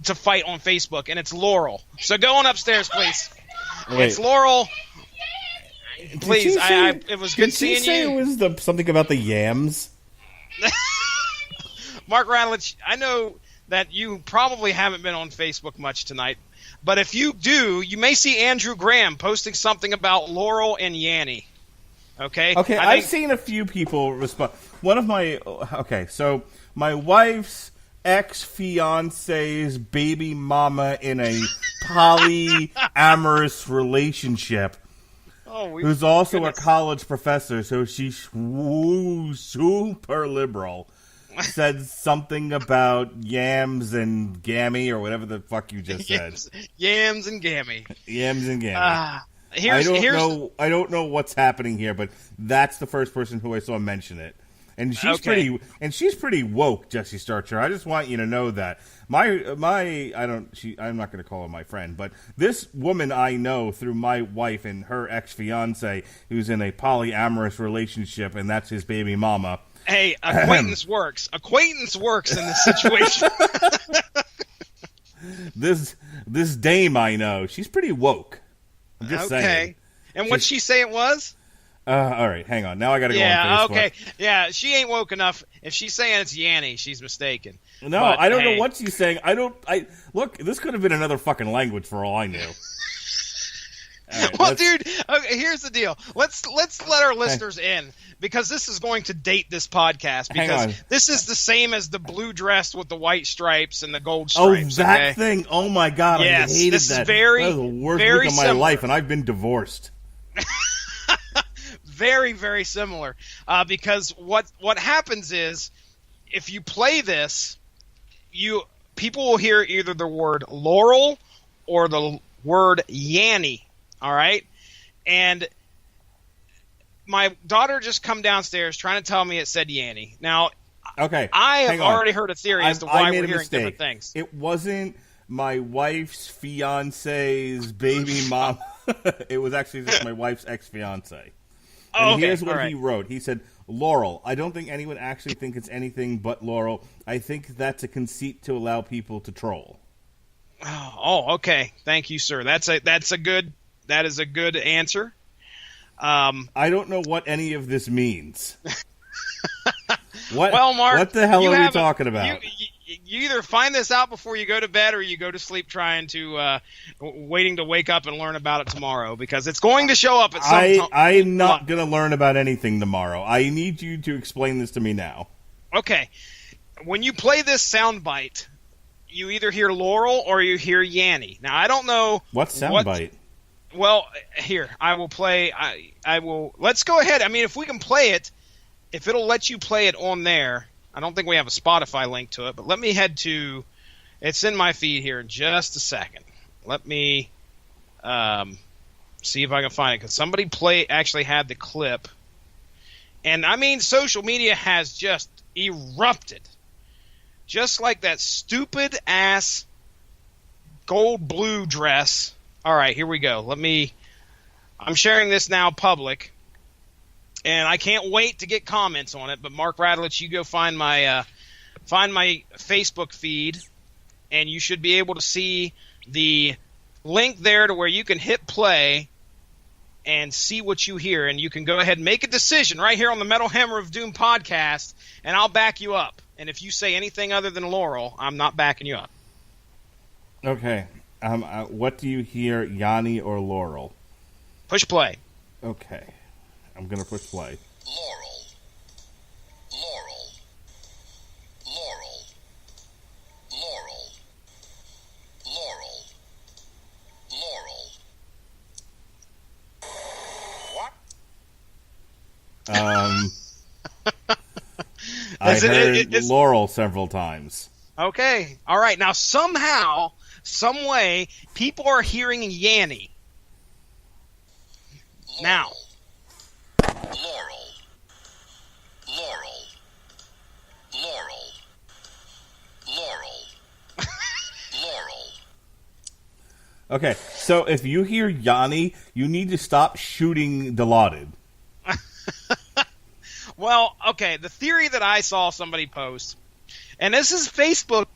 to fight on Facebook, and it's Laurel. So go on upstairs, please. Wait. It's Laurel. Please, it was good seeing you. Did she say it was something about the yams? Mark Radlich, I know that you probably haven't been on Facebook much tonight, but if you do, you may see Andrew Graham posting something about Laurel and Yanny. Okay? Okay, I've seen a few people respond. So my wife's ex-fiance's baby mama in a polyamorous relationship, who's also a college professor, so she's super liberal, said something about yams and gammy or whatever the fuck you just said. Yams and gammy. Yams and gammy. I don't know what's happening here, but that's the first person who I saw mention it. And she's pretty woke, Jesse Starcher. I just want you to know that. I'm not going to call her my friend, but this woman I know through my wife and her ex-fiance who's in a polyamorous relationship, and that's his baby mama. Hey, acquaintance works. Acquaintance works in this situation. This dame I know, she's pretty woke. I'm just saying. And what'd she say it was? All right, hang on. Now I got to go on Facebook. Okay. Yeah, she ain't woke enough. If she's saying it's Yanny, she's mistaken. No, but, I don't know what she's saying. Look, this could have been another fucking language for all I knew. Well, dude, okay, here's the deal. Let's let our listeners in, because this is going to date this podcast, because this is the same as the blue dress with the white stripes and the gold stripes. Oh, that thing. Oh my god, yes, I hated this that. Is very, that was the worst very week of my life, and I've been divorced. Very, very similar. Because what happens is, if you play this, people will hear either the word Laurel or the word Yanny. All right? And my daughter just come downstairs trying to tell me it said Yanny. Now, okay, I have already heard a theory as to why we're hearing different things. It wasn't my wife's fiance's baby mom. It was actually just my wife's ex-fiance. And here's what he wrote. He said, Laurel, I don't think anyone actually thinks it's anything but Laurel. I think that's a conceit to allow people to troll. Oh, okay. Thank you, sir. That is a good answer. I don't know what any of this means. Well, Mark, what the hell are we talking about? You either find this out before you go to bed, or you go to sleep waiting to wake up and learn about it tomorrow, because it's going to show up at some time. I'm not going to learn about anything tomorrow. I need you to explain this to me now. Okay. When you play this soundbite, you either hear Laurel or you hear Yanny. Now, I don't know... What soundbite? Well, here, I will play... I will... Let's go ahead. I mean, if we can play it, if it'll let you play it on there... I don't think we have a Spotify link to it, but let me head to... It's in my feed here in just a second. Let me see if I can find it, because somebody actually had the clip. And, I mean, social media has just erupted just like that stupid ass gold blue dress. All right, here we go. I'm sharing this now public, and I can't wait to get comments on it. But Mark Radulich, you go find my Facebook feed, and you should be able to see the link there to where you can hit play and see what you hear, and you can go ahead and make a decision right here on the Metal Hammer of Doom podcast, and I'll back you up. And if you say anything other than Laurel, I'm not backing you up. Okay. What do you hear, Yanni or Laurel? Push play. Okay. I'm going to push play. Laurel. Laurel. Laurel. Laurel. Laurel. Laurel. What? I heard Laurel several times. Okay. All right. Now, somehow, some way, people are hearing Yanni. Now. Laurel. Laurel. Laurel. Laurel. Laurel. Okay, so if you hear Yanni, you need to stop shooting Dilaudid. Well, okay, the theory that I saw somebody post, and this is Facebook,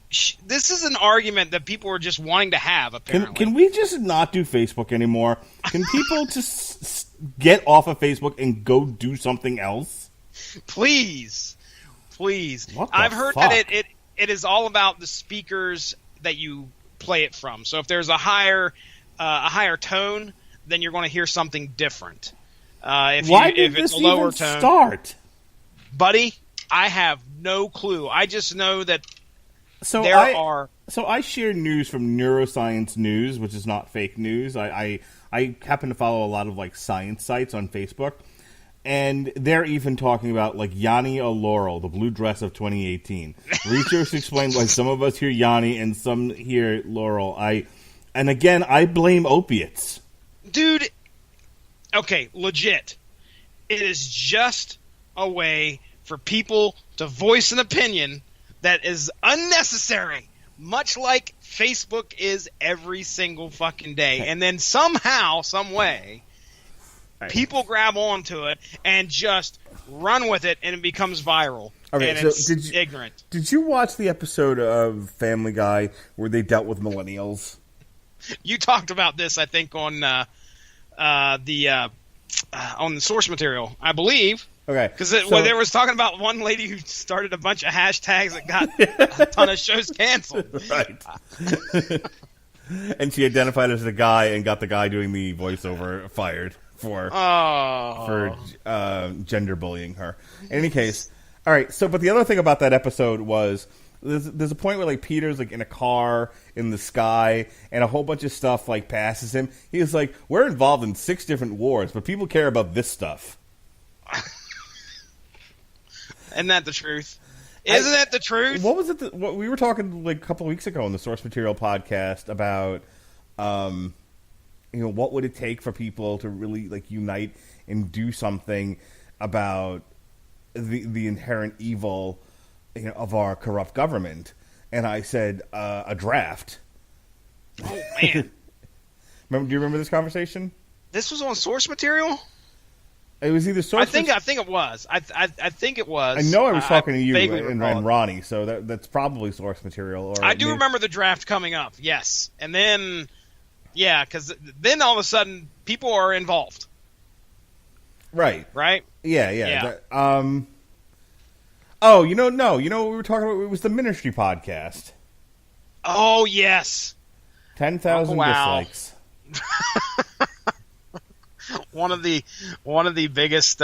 this is an argument that people are just wanting to have, apparently. Can we just not do Facebook anymore? Can people just get off of Facebook and go do something else? Please. Please. What the I've heard fuck? that it is all about the speakers that you play it from. So if there's a higher tone, then you're going to hear something different. Why did if this it's a lower even tone, start? buddy, I have no clue. I just know that So I share news from Neuroscience News, which is not fake news. I happen to follow a lot of like science sites on Facebook, and they're even talking about like Yanni or Laurel, the blue dress of 2018. Research explained why some of us hear Yanni and some hear Laurel. And again, I blame opiates. Dude, okay, legit. It is just a way for people to voice an opinion that is unnecessary, much like Facebook is every single fucking day. And then somehow, some way, people grab onto it and just run with it, and it becomes viral. Okay, and so it's ignorant. Did you watch the episode of Family Guy where they dealt with millennials? You talked about this, I think, on the source material, I believe. Okay, Because there was talking about one lady who started a bunch of hashtags that got a ton of shows canceled. Right. And she identified as the guy and got the guy doing the voiceover fired for gender bullying her. In any case, all right. So, but the other thing about that episode was there's a point where like Peter's like in a car in the sky and a whole bunch of stuff like passes him. He's like, "We're involved in 6 different wars, but people care about this stuff." Isn't that the truth? Isn't that the truth? What was it? What we were talking like a couple of weeks ago on the Source Material podcast about, what would it take for people to really like unite and do something about the inherent evil, of our corrupt government? And I said a draft. Oh man! Do you remember this conversation? This was on source material. It was either source. I think it was. I think it was. I know I was talking to you vaguely and recall it. Ronnie, so that's probably source material. Or I do remember the draft coming up. Yes, and then because then all of a sudden people are involved. Right. Right. Yeah. Oh, no. We were talking about? It was the Ministry podcast. Oh yes. 10,000 dislikes. One of the biggest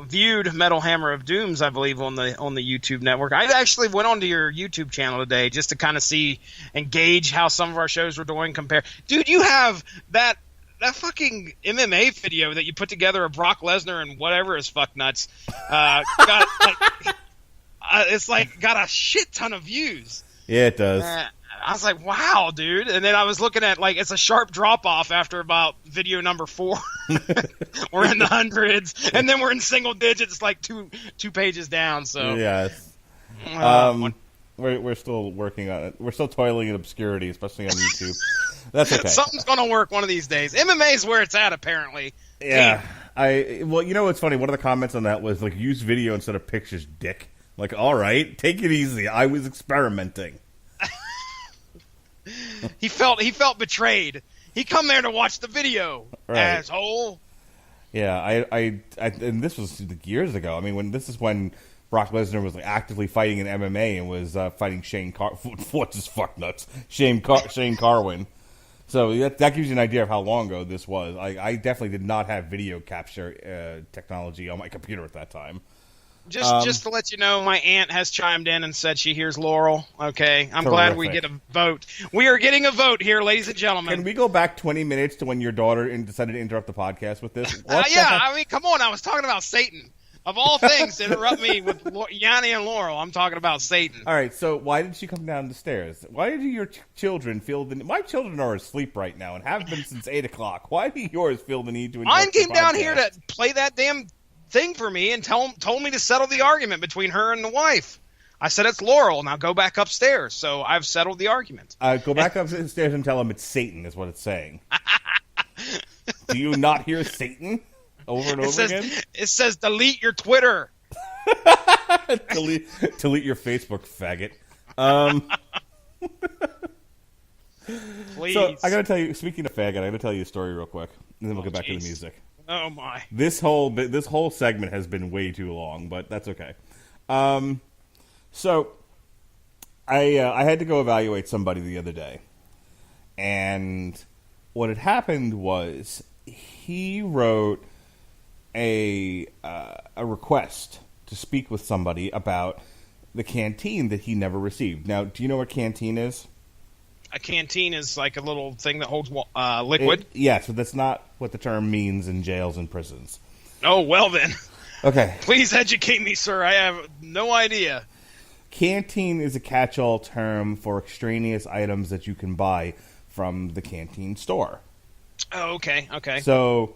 viewed Metal Hammer of Dooms, I believe, on the YouTube network. I actually went onto your YouTube channel today just to kind of see and gauge how some of our shows were doing compared. Dude, you have that fucking MMA video that you put together of Brock Lesnar and whatever is fuck nuts. It's got a shit ton of views. Yeah, it does. I was like, wow, dude. And then I was looking at, it's a sharp drop-off after about video number 4. We're in the hundreds. And then we're in single digits, like two pages down. So Yes. We're still working on it. We're still toiling in obscurity, especially on YouTube. That's okay. Something's going to work one of these days. MMA is where it's at, apparently. Yeah. Well, you know what's funny? One of the comments on that was, like, use video instead of pictures, dick. Like, all right, take it easy. I was experimenting. He felt betrayed. He come there to watch the video, right. Asshole. Yeah, and this was years ago. I mean, this is when Brock Lesnar was, like, actively fighting in MMA and was fighting what's his fuck nuts? Shane Carwin. So that gives you an idea of how long ago this was. I definitely did not have video capture technology on my computer at that time. Just to let you know, my aunt has chimed in and said she hears Laurel. Okay, I'm glad we get a vote. We are getting a vote here, ladies and gentlemen. Can we go back 20 minutes to when your daughter decided to interrupt the podcast with this? I mean, come on. I was talking about Satan. Of all things, to interrupt me with Yanni and Laurel, I'm talking about Satan. All right, so why did she come down the stairs? Why do your children feel the... My children are asleep right now and have been since 8 o'clock. Why do yours feel the need to interrupt Mine came the down podcast? here to play that damn thing for me and told me to settle the argument between her and the wife. I said, it's Laurel. Now go back upstairs. So I've settled the argument. Go back upstairs and tell him it's Satan is what it's saying. Do you not hear Satan over and over again? It says delete your Twitter. delete your Facebook, faggot. Please. So I gotta tell you, speaking of faggot, I gotta tell you a story real quick, and then we'll get back to the music. Oh my! This whole segment has been way too long, but that's okay. So I had to go evaluate somebody the other day, and what had happened was he wrote a request to speak with somebody about the canteen that he never received. Now, do you know what canteen is? A canteen is like a little thing that holds liquid? Yes, but that's not what the term means in jails and prisons. Oh, well then. Okay. Please educate me, sir. I have no idea. Canteen is a catch-all term for extraneous items that you can buy from the canteen store. Oh, okay. So,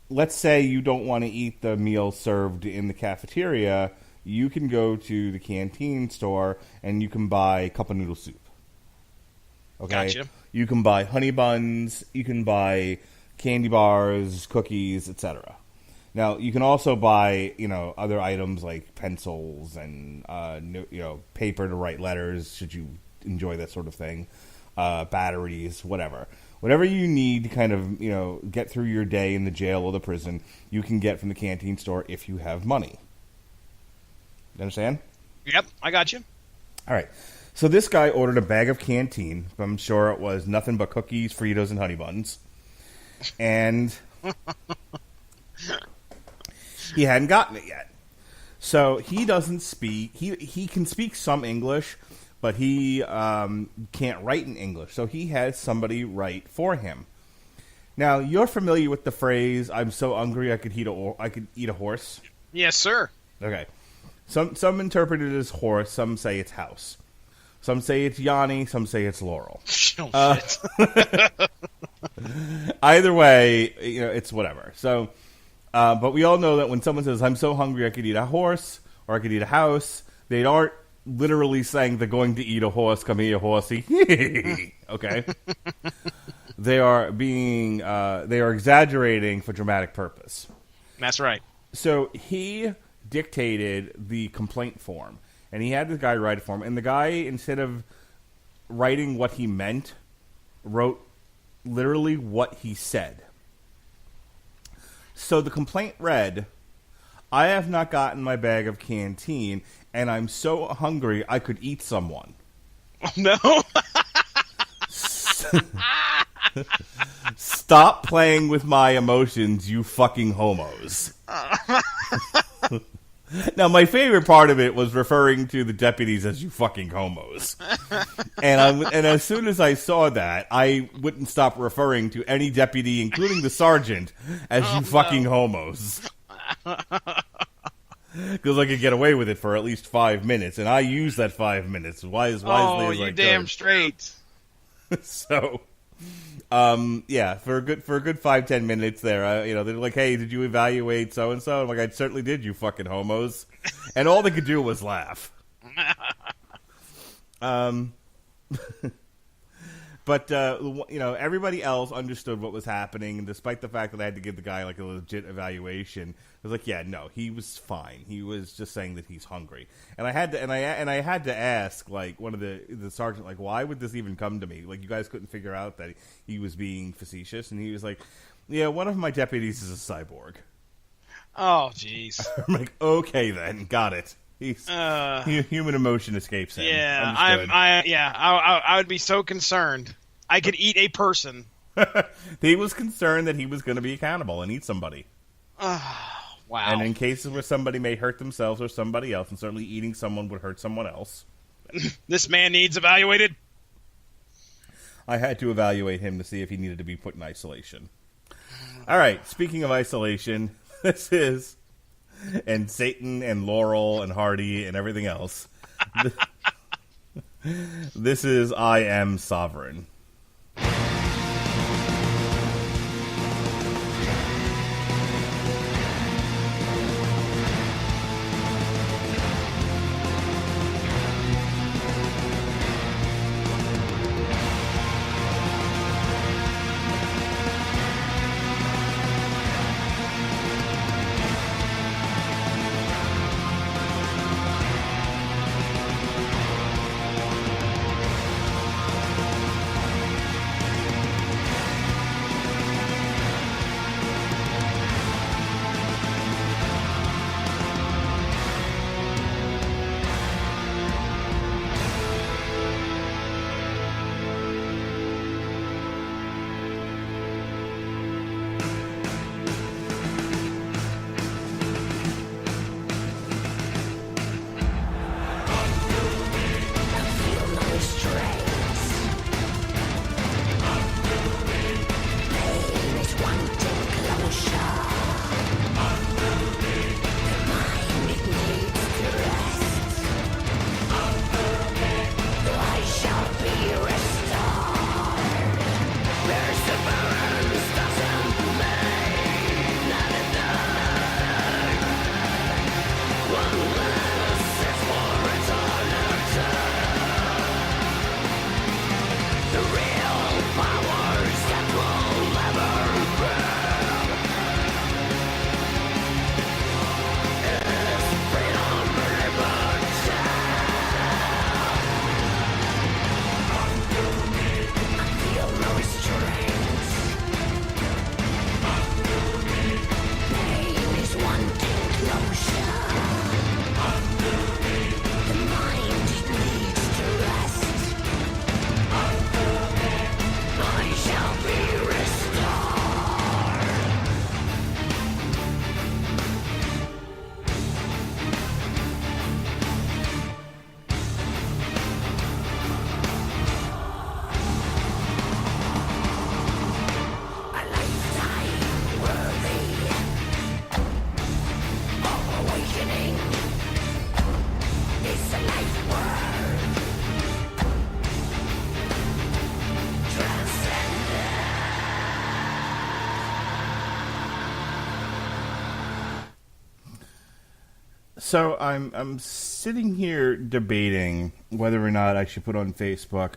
let's say you don't want to eat the meal served in the cafeteria. You can go to the canteen store and you can buy cup of noodle soup. Okay? Gotcha. You can buy honey buns, you can buy candy bars, cookies, etc. Now, you can also buy, other items like pencils and, paper to write letters, should you enjoy that sort of thing, batteries, whatever. Whatever you need to kind of, get through your day in the jail or the prison, you can get from the canteen store if you have money. You understand? Yep, I got you. All right. So this guy ordered a bag of canteen. I'm sure it was nothing but cookies, Fritos, and honey buns. And he hadn't gotten it yet. So he doesn't speak. He can speak some English, but he can't write in English. So he has somebody write for him. Now, you're familiar with the phrase, I'm so hungry I could eat a horse? Yes, sir. Okay. Some interpret it as horse, some say it's house. Some say it's Yanni, some say it's Laurel. Oh, shit. Either way, it's whatever. So, but we all know that when someone says, I'm so hungry I could eat a horse, or I could eat a house, they aren't literally saying they're going to eat a horse, come eat a horsey. Okay? They are exaggerating for dramatic purpose. That's right. So he dictated the complaint form. And he had this guy write it for him. And the guy, instead of writing what he meant, wrote literally what he said. So the complaint read, I have not gotten my bag of canteen, and I'm so hungry I could eat someone. Oh, no. Stop playing with my emotions, you fucking homos. Now, my favorite part of it was referring to the deputies as you fucking homos. And as soon as I saw that, I wouldn't stop referring to any deputy, including the sergeant, as you fucking homos. Because I could get away with it for at least 5 minutes, and I used that 5 minutes wisely as I could. Oh, you damn straight. So... yeah, for a good 5-10 minutes there, they're like, hey, did you evaluate so-and-so? I'm like, I certainly did, you fucking homos. And all they could do was laugh. But, everybody else understood what was happening, and despite the fact that I had to give the guy, like, a legit evaluation, I was like, yeah, no, he was fine. He was just saying that he's hungry. And I had to, I had to ask, like, one of the sergeant, like, why would this even come to me? Like, you guys couldn't figure out that he was being facetious? And he was like, yeah, one of my deputies is a cyborg. Oh, jeez. I'm like, okay, then, got it. Human emotion escapes him. Yeah, Understood. I would be so concerned. I could eat a person. He was concerned that he was going to be accountable and eat somebody. Wow. And in cases where somebody may hurt themselves or somebody else, and certainly eating someone would hurt someone else. This man needs evaluated. I had to evaluate him to see if he needed to be put in isolation. All right, speaking of isolation, this is... and Satan and Laurel and Hardy and everything else. This is I Am Sovereign. So I'm sitting here debating whether or not I should put on Facebook.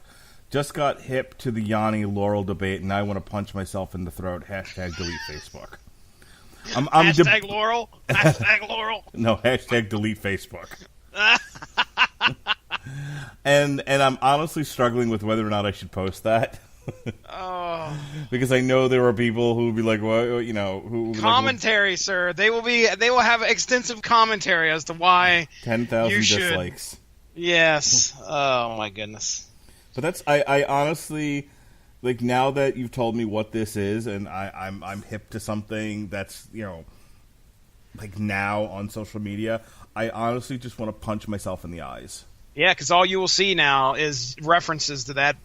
Just got hip to the Yanni Laurel debate, and I want to punch myself in the throat. Hashtag delete Facebook. Hashtag Laurel. Hashtag Laurel. No, hashtag delete Facebook. and I'm honestly struggling with whether or not I should post that. Oh. Because I know there are people who will be like, well, you know, who commentary, sir. They will have extensive commentary as to why 10,000 dislikes. Yes. Oh my goodness. But that's I honestly, like, now that you've told me what this is, and I'm hip to something that's, you know, like, now on social media, I honestly just want to punch myself in the eyes. Yeah, because all you will see now is references to that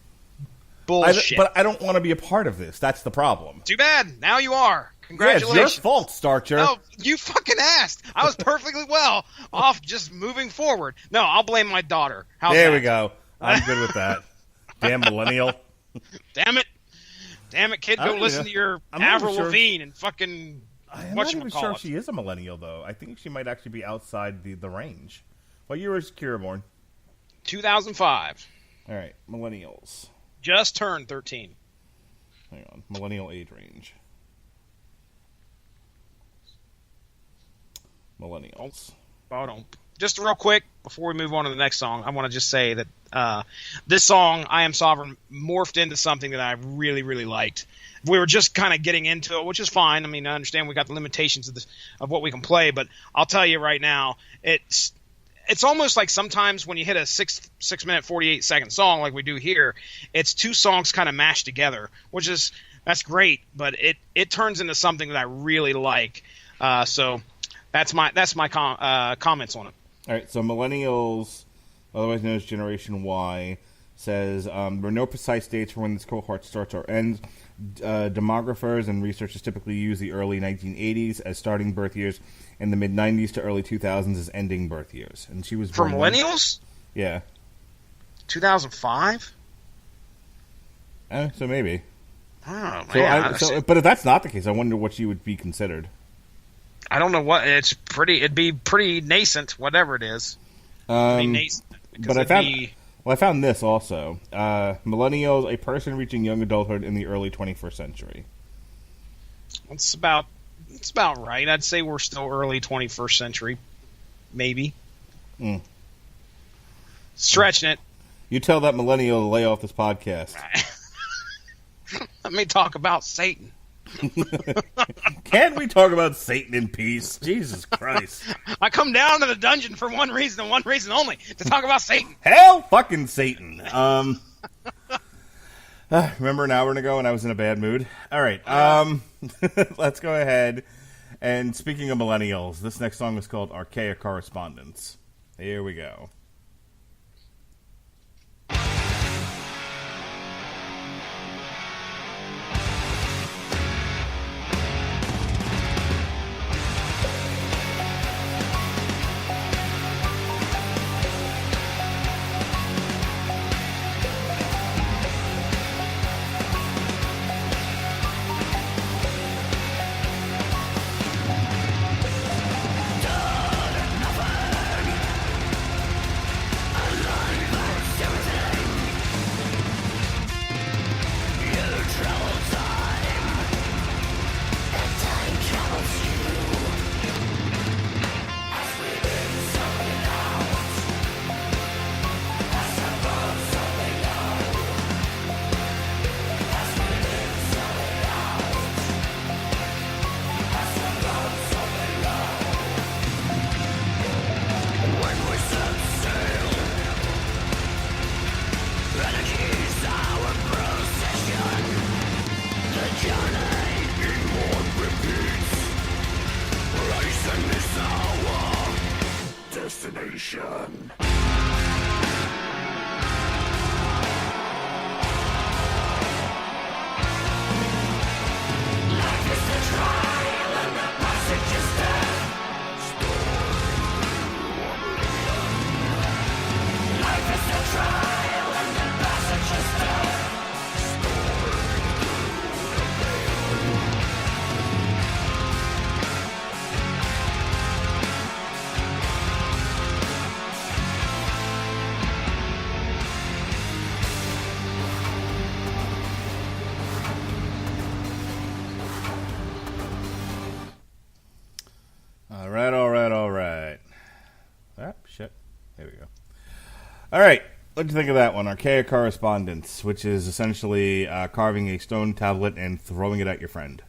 bullshit. But I don't want to be a part of this. That's the problem. Too bad. Now you are. Congratulations. Yeah, it's your fault, Starcher. No, you fucking asked. I was perfectly well off just moving forward. No, I'll blame my daughter. How's there that? We go. I'm good with that. Damn millennial. Damn it, kid. Go listen to your Avril Lavigne and fucking I'm not even sure she is a millennial, though. I think she might actually be outside the range. What year was Kira born? 2005. All right, millennials. Just turned 13. Hang on, millennial age range. Millennials. Hold on. Just real quick, before we move on to the next song, I want to just say that this song, I Am Sovereign, morphed into something that I really, really liked. We were just kind of getting into it, which is fine. I mean, I understand we got the limitations of what we can play, but I'll tell you right now, it's almost like sometimes when you hit a 6 minute 48-second song like we do here, it's two songs kind of mashed together, that's great, but it turns into something that I really like. So that's my comments on it. All right, so millennials, otherwise known as Generation Y, says there are no precise dates for when this cohort starts or ends. Demographers and researchers typically use the early 1980s as starting birth years and the mid-90s to early 2000s as ending birth years. And she was For born millennials? Yeah. 2005? So maybe. Oh, man. But if that's not the case, I wonder what she would be considered. I don't know what it'd be pretty nascent, whatever it is. It'd be nascent. But I found this also. Millennials, a person reaching young adulthood in the early 21st century. It's about right. I'd say we're still early 21st century, maybe. Stretching it. You tell that millennial to lay off this podcast. Let me talk about Satan. Can we talk about Satan in peace? Jesus Christ. I come down to the dungeon for one reason and one reason only, to talk about Satan. Hell fucking Satan. Remember an hour ago when I was in a bad mood? All right. Let's go ahead. And speaking of millennials, this next song is called Archaic Correspondence. Here we go. Destination. All right. Ah, shit. There we go. All right. What'd you think of that one? Archaic Correspondence, which is essentially carving a stone tablet and throwing it at your friend.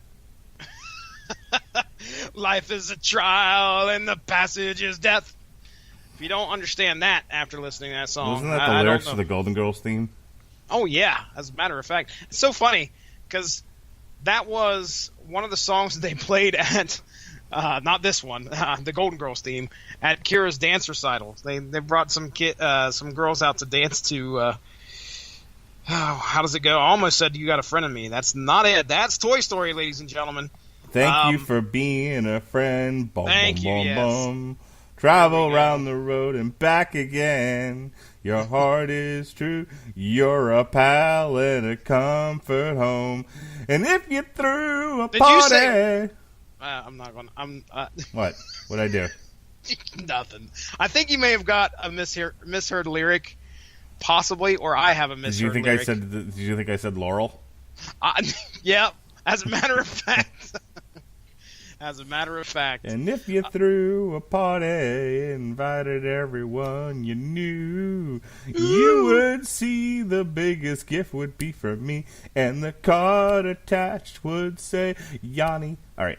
Life is a trial and the passage is death. If you don't understand that after listening to that song, wasn't that the lyrics to the Golden Girls theme? Oh, yeah. As a matter of fact. It's so funny because that was one of the songs that they played at, not this one, the Golden Girls theme, at Kira's dance recital. They brought some girls out to dance to, how does it go? I almost said You Got a Friend in Me. That's not it. That's Toy Story, ladies and gentlemen. Thank you for being a friend. Bum, thank bum, you, bum, yes. bum. Travel around the road and back again. Your heart is true. You're a pal and a comfort home. And if you threw a Did party... you say... I'm not going to... What? What'd I do? Nothing. I think you may have got a misheard lyric. possibly, or I have a misheard lyric. Did you think I said Laurel? Yeah, as a matter of fact. As a matter of fact. And if you threw a party, invited everyone you knew, you would see the biggest gift would be from me, and the card attached would say Yanni. All right.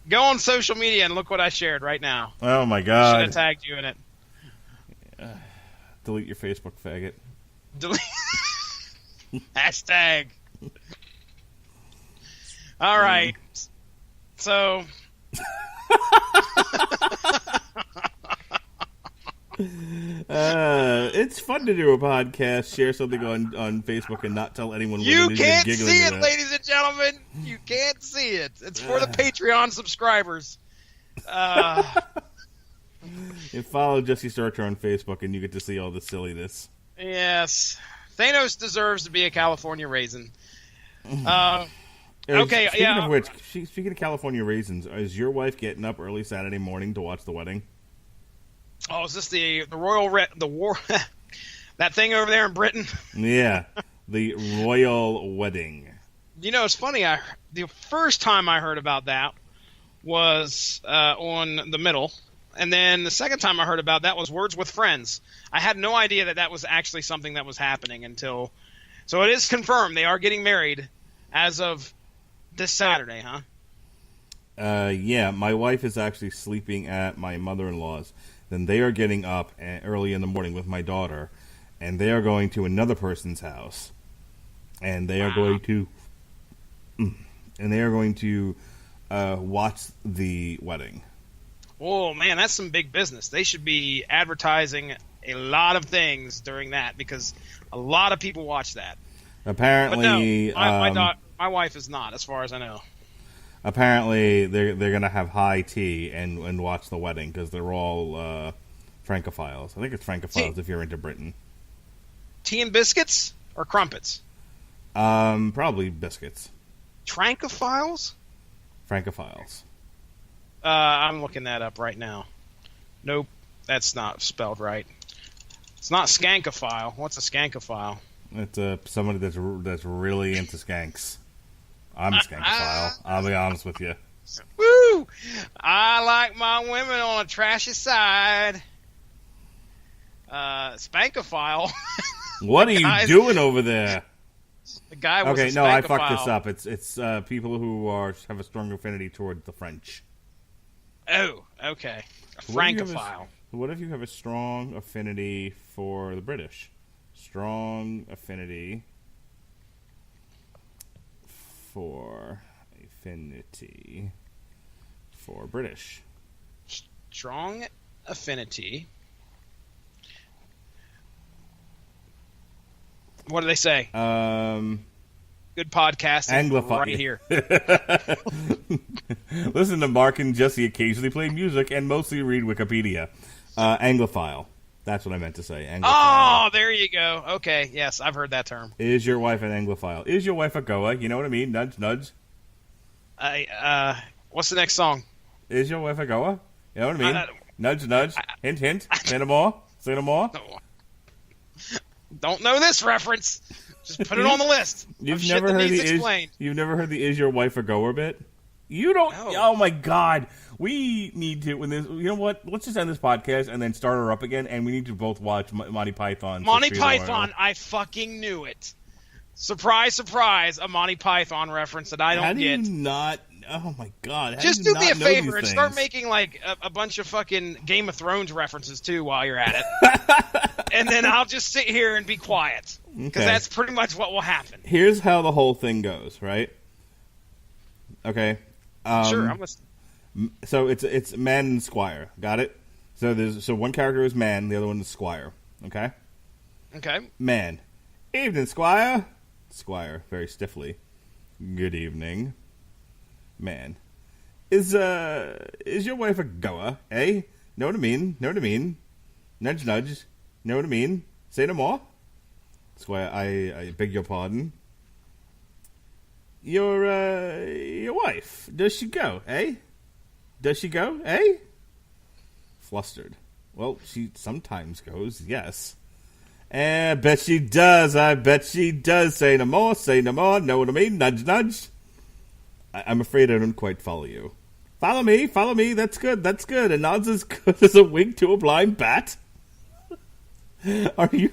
Go on social media and look what I shared right now. Oh my I should God! have tagged you in it. Delete your Facebook, faggot. Delete. Hashtag. All right. So. It's fun to do a podcast, share something on Facebook, and not tell anyone what You it is you're can't giggling see it, about. ladies and gentlemen. You can't see it. It's for the Patreon subscribers. You follow Jesse Starcher on Facebook, and you get to see all the silliness. Yes. Thanos deserves to be a California raisin. Okay, Speaking yeah. of which, speaking of California raisins, is your wife getting up early Saturday morning to watch the wedding? Oh, is this the war that thing over there in Britain? Yeah, the royal wedding. You know, it's funny. The first time I heard about that was on The Middle, and then the second time I heard about that was Words with Friends. I had no idea that was actually something that was happening until. So it is confirmed they are getting married as of this Saturday, huh? Yeah, my wife is actually sleeping at my mother-in-law's. Then they are getting up early in the morning with my daughter, and they are going to another person's house, and they are going to watch the wedding. Oh man, that's some big business. They should be advertising a lot of things during that because a lot of people watch that. Apparently, but no, my wife is not, as far as I know. Apparently, they're gonna have high tea and watch the wedding because they're all Francophiles. I think it's Francophiles if you're into Britain. Tea and biscuits or crumpets? Probably biscuits. Francophiles? Francophiles. I'm looking that up right now. Nope, that's not spelled right. It's not skankophile. What's a skankophile? It's somebody that's really into skanks. I'm a skankophile. I'll be honest with you. Woo! I like my women on a trashy side. Spankophile. What are you doing over there? The guy was Okay, a no, I fucked this spankophile. up. It's people who have a strong affinity toward the French. Oh, okay. A What if you have francophile. What if you have a strong affinity for the British? Strong affinity for British. Strong affinity. What do they say? Good podcasting Anglophile. right here. Listen to Mark and Jesse occasionally play music and mostly read Wikipedia. Anglophile. That's what I meant to say. Anglophile. Oh, there you go. Okay, yes, I've heard that term. Is your wife an Anglophile? Is your wife a Goa? You know what I mean? Nudge, nudge. What's the next song? Is your wife a Goa? You know what I mean? Nudge, nudge. Hint, hint. Say no more. Say no more. Don't know this reference. Just put it on the list. You've never heard the "Is your wife a Goer" bit? You don't. No. Oh my God, we need to. When this, you know what? Let's just end this podcast and then start her up again. And we need to both watch Monty Python. Monty Python. I fucking knew it. Surprise, surprise! A Monty Python reference that I don't How do get. you not? Oh my God! How Just do do you me a not know favor these and start things? making like a bunch of fucking Game of Thrones references too while you're at it. And then I'll just sit here and be quiet. Because Okay. that's pretty much what will happen. Here's how the whole thing goes, right? Okay. Sure, I'm listening. So it's man and squire. Got it? So one character is man, the other one is squire. Okay. Okay. Man. Evening, squire. Squire, very stiffly. Good evening. Man. Is your wife a goer, eh? Know what I mean? Know what I mean? Nudge, nudge. Know what I mean? Say no more. Squire, I beg your pardon. Your wife, does she go, eh? Does she go, eh? flustered. Well, she sometimes goes, yes. I bet she does. I bet she does. Say no more. Say no more. Know what I mean? Nudge, nudge. I'm afraid I don't quite follow you. Follow me. Follow me. That's good. That's good. A nod's as good as a wink to a blind bat. Are you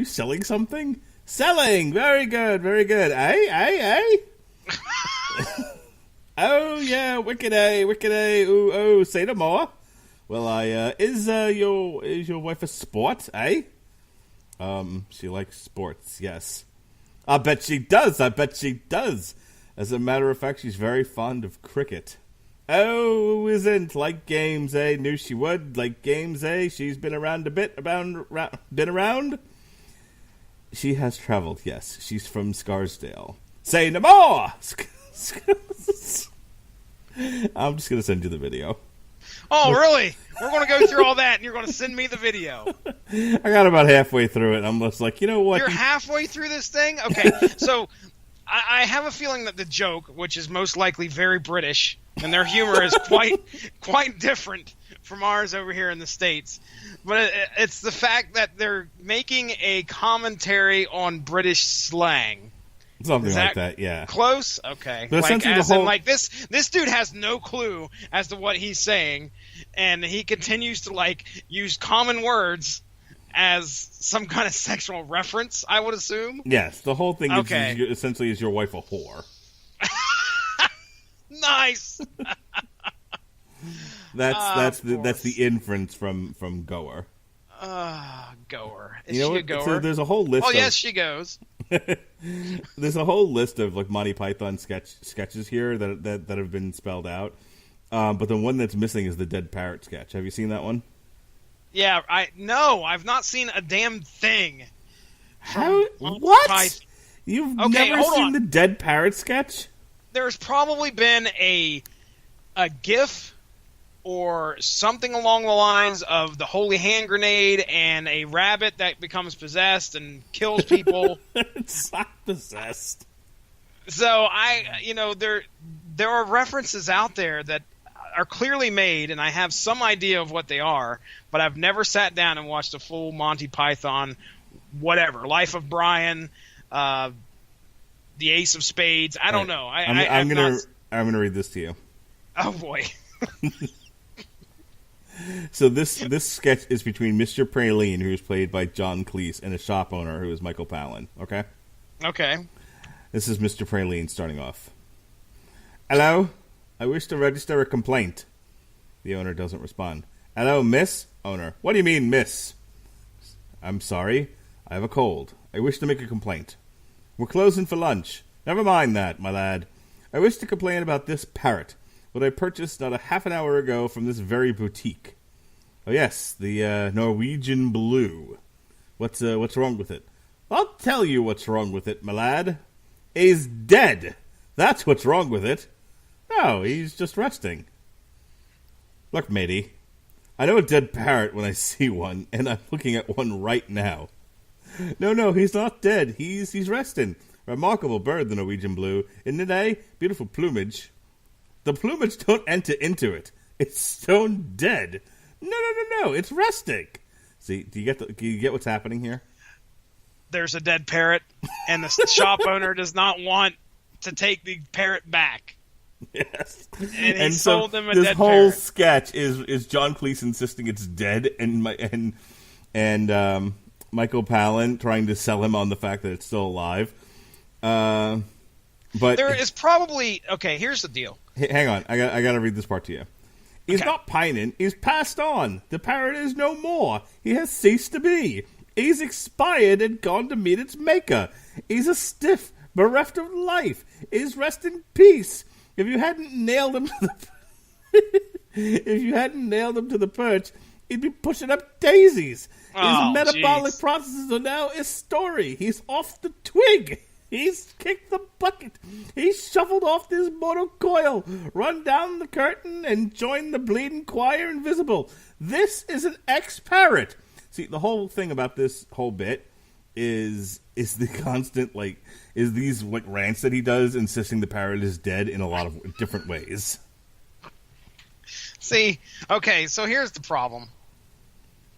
selling something? Selling. Very good. Very good. Hey. Oh yeah, wicked A. Ooh, oh, say no more. Well, is your wife a sport, eh? She likes sports, yes. I bet she does. As a matter of fact, she's very fond of cricket. Oh, who isn't? Like games, eh? Knew she would. Like games, eh? She's been around a bit. Been around? She has traveled, yes. She's from Scarsdale. Say no more! I'm just going to send you the video. Oh, really? We're going to go through all that, and you're going to send me the video. I got about halfway through it, and I'm just like, you know what? You're halfway through this thing? Okay, so I have a feeling that the joke, which is most likely very British, and their humor is quite different from ours over here in the States, but it's the fact that they're making a commentary on British slang. Something like that, yeah. Close? Okay. But essentially this dude has no clue as to what he's saying, and he continues to, use common words as some kind of sexual reference, I would assume. Yes, the whole thing is essentially is your wife a whore. Nice! That's the inference from Goer. Goer. Is she a goer? So there's a whole list. Oh, yes, she goes. There's a whole list of Monty Python sketches here that have been spelled out, but the one that's missing is the dead parrot sketch. Have you seen that one? Yeah, I've not seen a damn thing. What? You've never seen the dead parrot sketch? There's probably been a GIF or something along the lines of the holy hand grenade and a rabbit that becomes possessed and kills people. It's not possessed. So there are references out there that are clearly made, and I have some idea of what they are, but I've never sat down and watched a full Monty Python, whatever, Life of Brian, the Ace of Spades. I don't know. I'm gonna read this to you. Oh boy. So this sketch is between Mr. Praline, who is played by John Cleese, and a shop owner who is Michael Palin. Okay. Okay. This is Mr. Praline starting off. Hello, I wish to register a complaint. The owner doesn't respond. Hello, miss? Owner. What do you mean, miss? I'm sorry. I have a cold. I wish to make a complaint. We're closing for lunch. Never mind that, my lad. I wish to complain about this parrot, what I purchased not a half an hour ago from this very boutique. Oh yes, the Norwegian Blue. What's wrong with it? I'll tell you what's wrong with it, my lad. He's dead. That's what's wrong with it. No, he's just resting. Look, matey, I know a dead parrot when I see one, and I'm looking at one right now. No, he's not dead. He's resting. Remarkable bird, the Norwegian Blue. Isn't it, eh? Beautiful plumage. The plumage don't enter into it. It's stone dead. No, it's resting. See, do you get what's happening here? There's a dead parrot, and the shop owner does not want to take the parrot back. Yes, and he sold them a dead dead parrot. This whole sketch is John Cleese insisting it's dead, and Michael Palin trying to sell him on the fact that it's still alive. But there is probably here's the deal. Hang on, I got to read this part to you. He's not pining. He's passed on. The parrot is no more. He has ceased to be. He's expired and gone to meet its maker. He's a stiff, bereft of life. He's rest in peace. If you hadn't nailed him to the perch, he'd be pushing up daisies. His metabolic processes are now his story. He's off the twig. He's kicked the bucket. He's shuffled off this mortal coil, run down the curtain, and joined the bleeding choir invisible. This is an ex-parrot. See, the whole thing about this whole bit is the constant, is these rants that he does insisting the parrot is dead in a lot of different ways. See, okay, so here's the problem.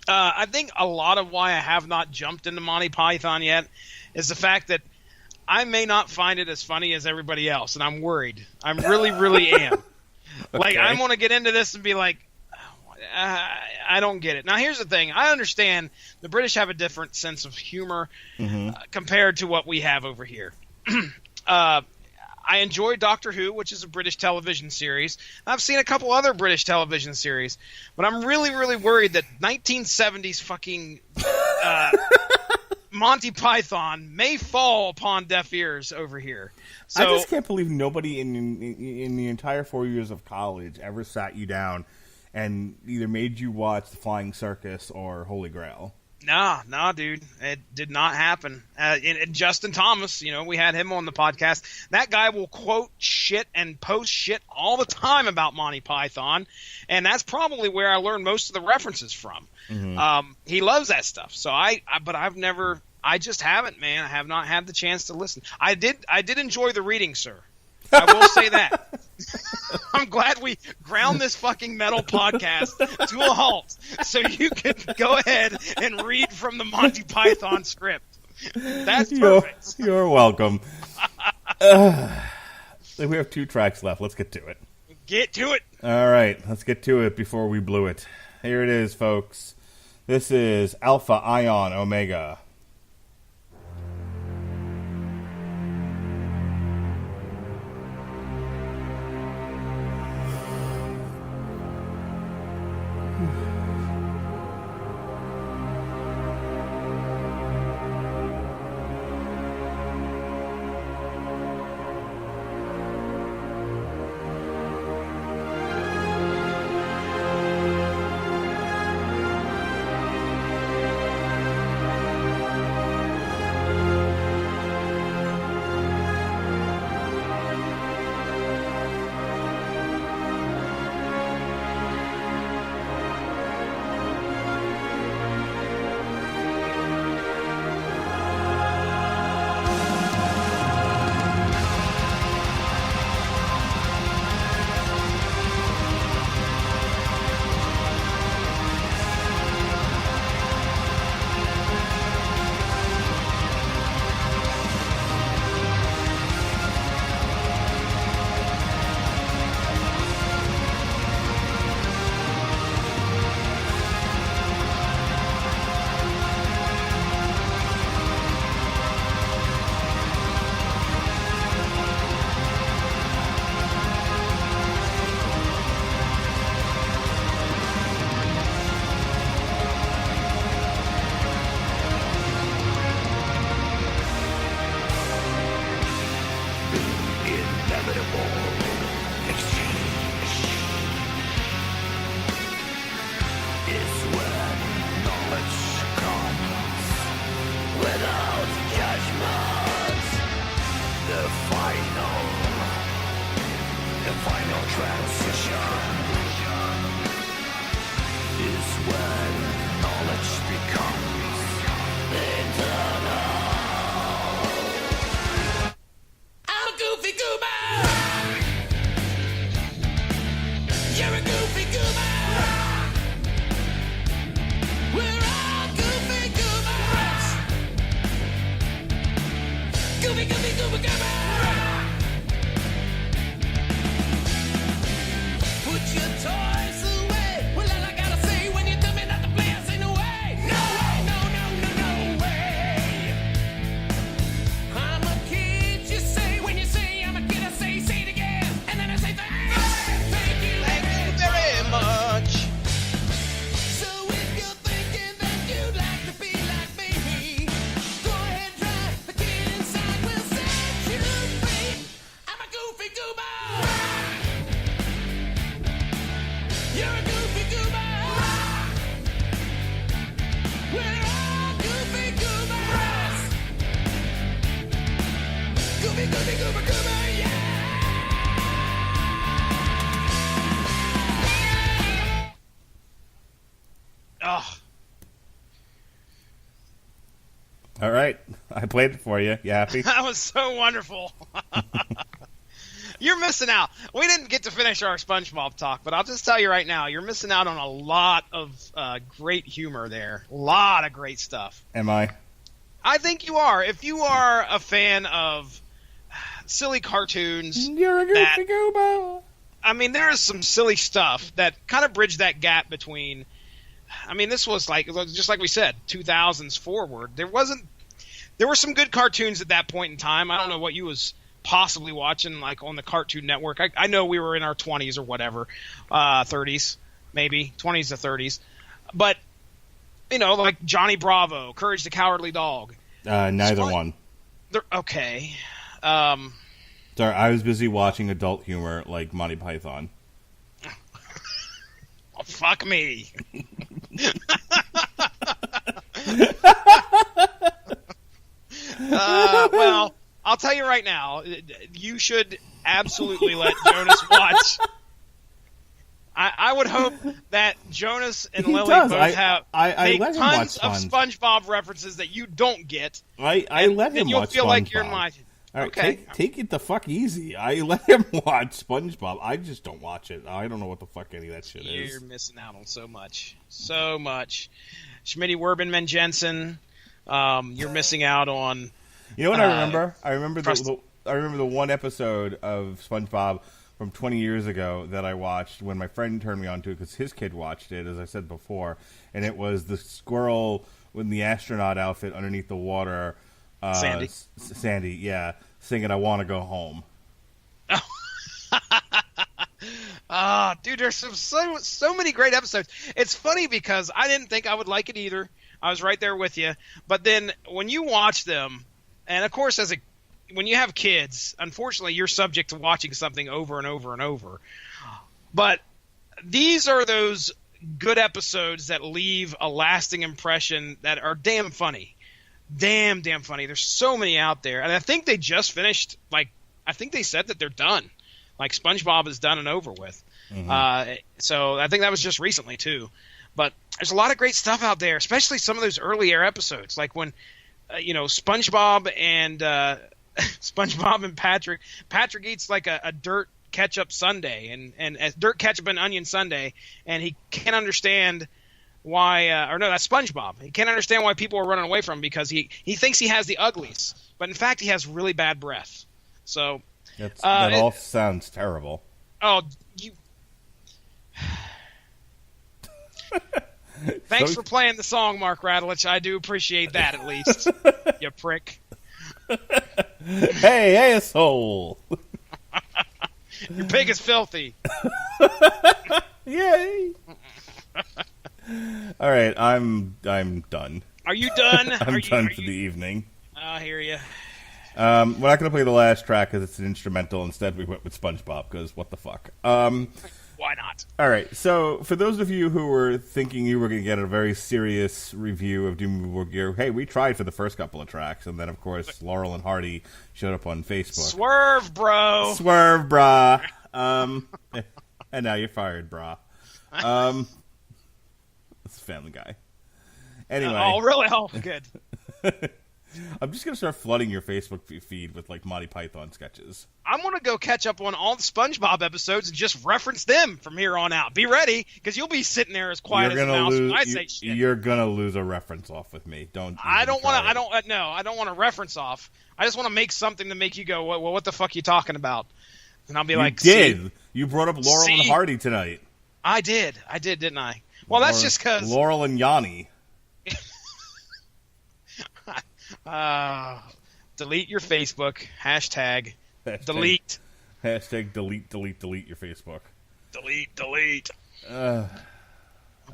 I think a lot of why I have not jumped into Monty Python yet is the fact that I may not find it as funny as everybody else, and I'm worried. I really, really am. Like, I want to get into this and be like, I don't get it. Now, here's the thing. I understand the British have a different sense of humor compared to what we have over here. I enjoy Doctor Who, which is a British television series. I've seen a couple other British television series, but I'm really, really worried that 1970s fucking Monty Python may fall upon deaf ears over here. So, I just can't believe nobody in the entire 4 years of college ever sat you down and either made you watch The Flying Circus or Holy Grail. Nah, dude. It did not happen. And Justin Thomas, we had him on the podcast. That guy will quote shit and post shit all the time about Monty Python, and that's probably where I learned most of the references from. He loves that stuff. So but I've never. I just haven't, man. I have not had the chance to listen. I did enjoy the reading, sir. I will say that. I'm glad we ground this fucking metal podcast to a halt so you can go ahead and read from the Monty Python script. That's perfect. You're welcome. We have 2 tracks left. Let's get to it. Get to it. All right. Let's get to it before we blew it. Here it is, folks. This is Alpha Ion Omega. All right. I played it for you. You happy? That was so wonderful. You're missing out. We didn't get to finish our SpongeBob talk, but I'll just tell you right now, you're missing out on a lot of great humor there. A lot of great stuff. Am I? I think you are. If you are a fan of silly cartoons, You're a goofy goober. I mean, there is some silly stuff that kind of bridged that gap between. I mean, this was like just like we said, 2000s forward. There were some good cartoons at that point in time. I don't know what you was possibly watching like on the Cartoon Network. I know we were in our 20s or whatever, 30s maybe, 20s to 30s, but like Johnny Bravo, Courage the Cowardly Dog. Neither one. Okay. Sorry, I was busy watching adult humor like Monty Python. Oh, fuck me. Well, I'll tell you right now, you should absolutely let Jonas watch. I would hope that Jonas and Lily both make let him tons watch of SpongeBob references that you don't get. I let him watch SpongeBob. You'll feel like you're in my... All right, okay. take it the fuck easy. I let him watch SpongeBob. I just don't watch it. I don't know what the fuck any of that shit is. You're missing out on so much. So much. Schmitty Werbenman Jensen. You're missing out on... You know what I remember? I remember the one episode of SpongeBob from 20 years ago that I watched when my friend turned me on to it because his kid watched it, as I said before, and it was the squirrel in the astronaut outfit underneath the water. Sandy, yeah, singing "I Want to Go Home." Dude, there's so many great episodes. It's funny because I didn't think I would like it either. I was right there with you, but then when you watch them, and of course, when you have kids, unfortunately, you're subject to watching something over and over and over. But these are those good episodes that leave a lasting impression that are damn funny. Damn funny. There's so many out there. And I think they just finished, I think they said that they're done. Like, SpongeBob is done and over with. Mm-hmm. So I think that was just recently, too. But there's a lot of great stuff out there, especially some of those earlier episodes. Like when, SpongeBob and SpongeBob and Patrick eats like a dirt ketchup sundae and dirt ketchup and onion sundae, and he can't understand why that's SpongeBob. He can't understand why people are running away from him because he thinks he has the uglies, but in fact he has really bad breath. So that all sounds terrible. Oh, you. Thanks for playing the song, Mark Radulich. I do appreciate that at least. You prick. Hey, asshole. Your pig is filthy. Yay. All right, I'm done. Are you done? I'm done for the evening. I hear you. We're not going to play the last track because it's an instrumental. Instead, we went with SpongeBob because what the fuck. Why not? All right, so for those of you who were thinking you were going to get a very serious review of Doom Before Gear, hey, we tried for the first couple of tracks, and then, of course, Laurel and Hardy showed up on Facebook. Swerve, bro! Swerve, brah. And now you're fired, brah. It's a Family Guy. Anyway. Oh, really? Oh, good. I'm just going to start flooding your Facebook feed with, Monty Python sketches. I'm going to go catch up on all the SpongeBob episodes and just reference them from here on out. Be ready, because you'll be sitting there as quiet as a mouse when I say shit. You're going to lose a reference off with me. I don't want to reference off. I just want to make something to make you go, well, what the fuck are you talking about? And I'll be You brought up Laurel and Hardy tonight. I did, didn't I? Well, that's just because... Laurel and Yanni. Delete your Facebook. Hashtag delete. Hashtag delete your Facebook. Delete.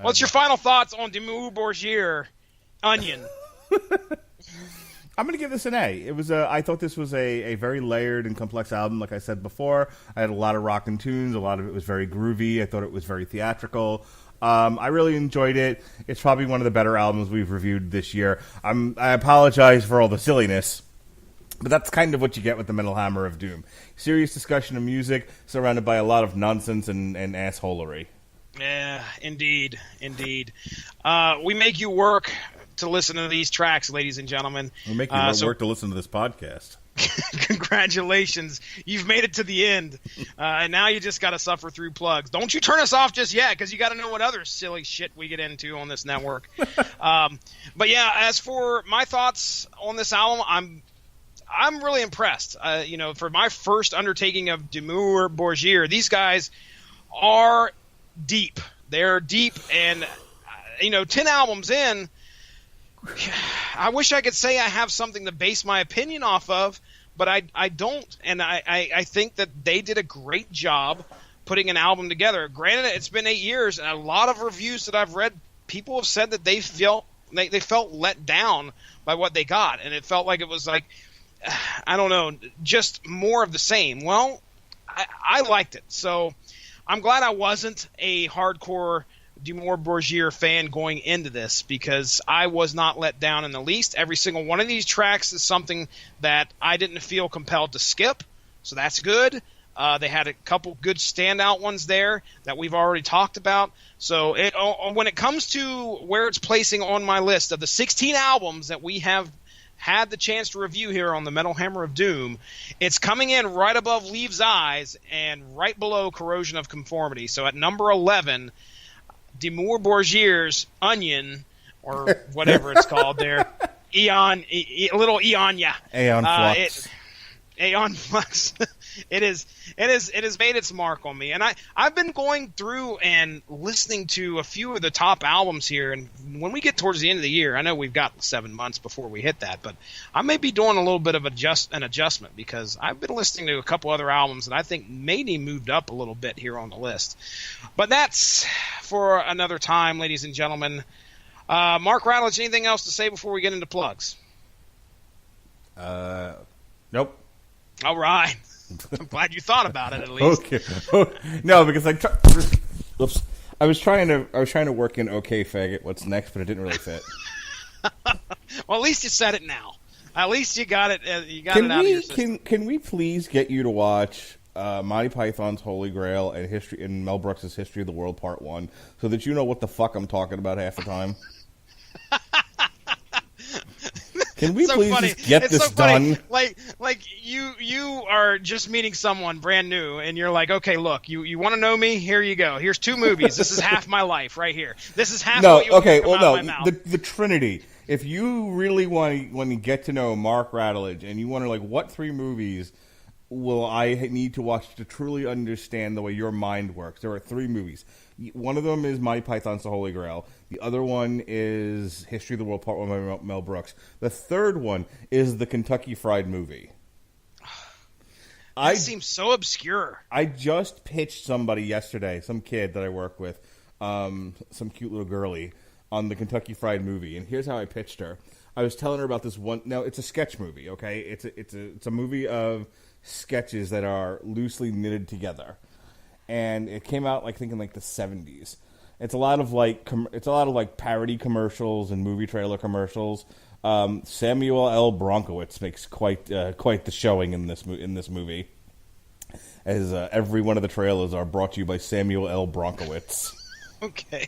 What's your final thoughts on Dimmu Borgir Onion? I'm going to give this an A. I thought this was a very layered and complex album, like I said before. I had a lot of rockin' tunes. A lot of it was very groovy. I thought it was very theatrical. I really enjoyed it. It's probably one of the better albums we've reviewed this year. I apologize for all the silliness, but that's kind of what you get with the Metal Hammer of Doom. Serious discussion of music surrounded by a lot of nonsense and assholery. Yeah, indeed. We make you work to listen to these tracks, ladies and gentlemen. We make you work to listen to this podcast. Congratulations, you've made it to the end, and now you just got to suffer through plugs. Don't you turn us off just yet, because you got to know what other silly shit we get into on this network. But yeah, as for my thoughts on this album, I'm really impressed. For my first undertaking of Dimmu Borgir, these guys are deep. They're deep, and 10 albums in, I wish I could say I have something to base my opinion off of, but I don't, and I think that they did a great job putting an album together. Granted, it's been 8 years, and a lot of reviews that I've read, people have said that they felt let down by what they got, and it felt like it was like, I don't know, just more of the same. Well, I liked it, so I'm glad I wasn't a hardcore Dimmu Borgir fan going into this, because I was not let down in the least. Every single one of these tracks is something that I didn't feel compelled to skip, so that's good. They had a couple good standout ones there that we've already talked about. So when it comes to where it's placing on my list of the 16 albums that we have had the chance to review here on the Metal Hammer of Doom, it's coming in right above Leaves' Eyes and right below Corrosion of Conformity. So at number 11, Dimmu Borgir's Onion, or whatever it's called there, little Eonia. Aeon Flux. Aeon Flux. It has made its mark on me, and I've been going through and listening to a few of the top albums here, and when we get towards the end of the year, I know we've got 7 months before we hit that, but I may be doing a little bit of an adjustment, because I've been listening to a couple other albums that I think maybe moved up a little bit here on the list. But that's for another time, ladies and gentlemen. Mark Radulich, anything else to say before we get into plugs? Nope. All right. I'm glad you thought about it at least. Okay. No, because I was trying to work in "Okay, faggot, what's next," but it didn't really fit. Well, at least you said it now. At least you got it. You got it out of your system. Can we please get you to watch Monty Python's Holy Grail and Mel Brooks' History of the World Part 1, so that you know what the fuck I'm talking about half the time? Can we please just get this done? Like you are just meeting someone brand new, and you're like, okay, look, you want to know me? Here you go. Here's 2 movies. This is half my life right here. This is half. What you come out of my mouth. The Trinity. If you really want to get to know Mark Radulich, and you wonder what 3 movies will I need to watch to truly understand the way your mind works, there are 3 movies. One of them is Monty Python's The Holy Grail. The other one is History of the World Part 1 by Mel Brooks. The third one is the Kentucky Fried Movie. That seems so obscure. I just pitched somebody yesterday, some kid that I work with, some cute little girly, on the Kentucky Fried Movie. And here's how I pitched her. I was telling her about this one. Now, it's a sketch movie, okay? It's a movie of sketches that are loosely knitted together. And it came out, I think, in the 70s. It's a lot of parody commercials and movie trailer commercials. Samuel L. Bronkowitz makes quite the showing in this movie, as every one of the trailers are brought to you by Samuel L. Bronkowitz. Okay.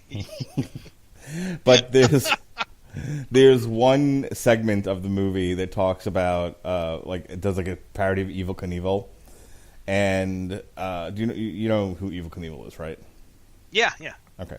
But there's one segment of the movie that talks about it does a parody of Evel Knievel. And do you know who Evel Knievel is, right? Yeah. Okay.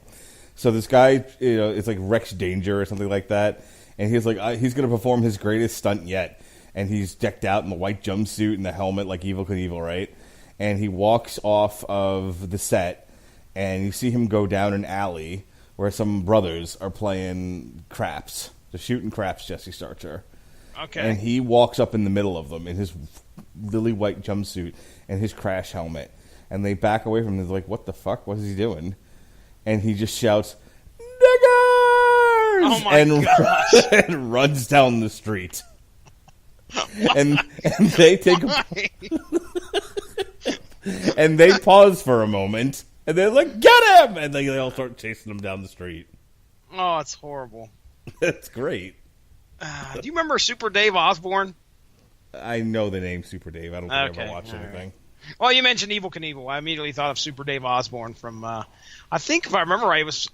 So this guy, it's like Rex Danger or something like that, and he's like he's going to perform his greatest stunt yet, and he's decked out in the white jumpsuit and the helmet like Evel Knievel, right? And he walks off of the set, and you see him go down an alley where some brothers are playing craps. They're shooting craps, Jesse Starcher. Okay. And he walks up in the middle of them in his lily white jumpsuit and his crash helmet. And they back away from him. They're like, what the fuck? What is he doing? And he just shouts, "Niggers!" Oh my gosh. And runs down the street. and they take and they pause for a moment. And they're like, "Get him!" And they all start chasing him down the street. Oh, it's horrible. That's great. Do you remember Super Dave Osborne? I know the name Super Dave. I don't think I ever watched anything. Right. Well, you mentioned Evel Knievel. I immediately thought of Super Dave Osborne from, I think if I remember right, it was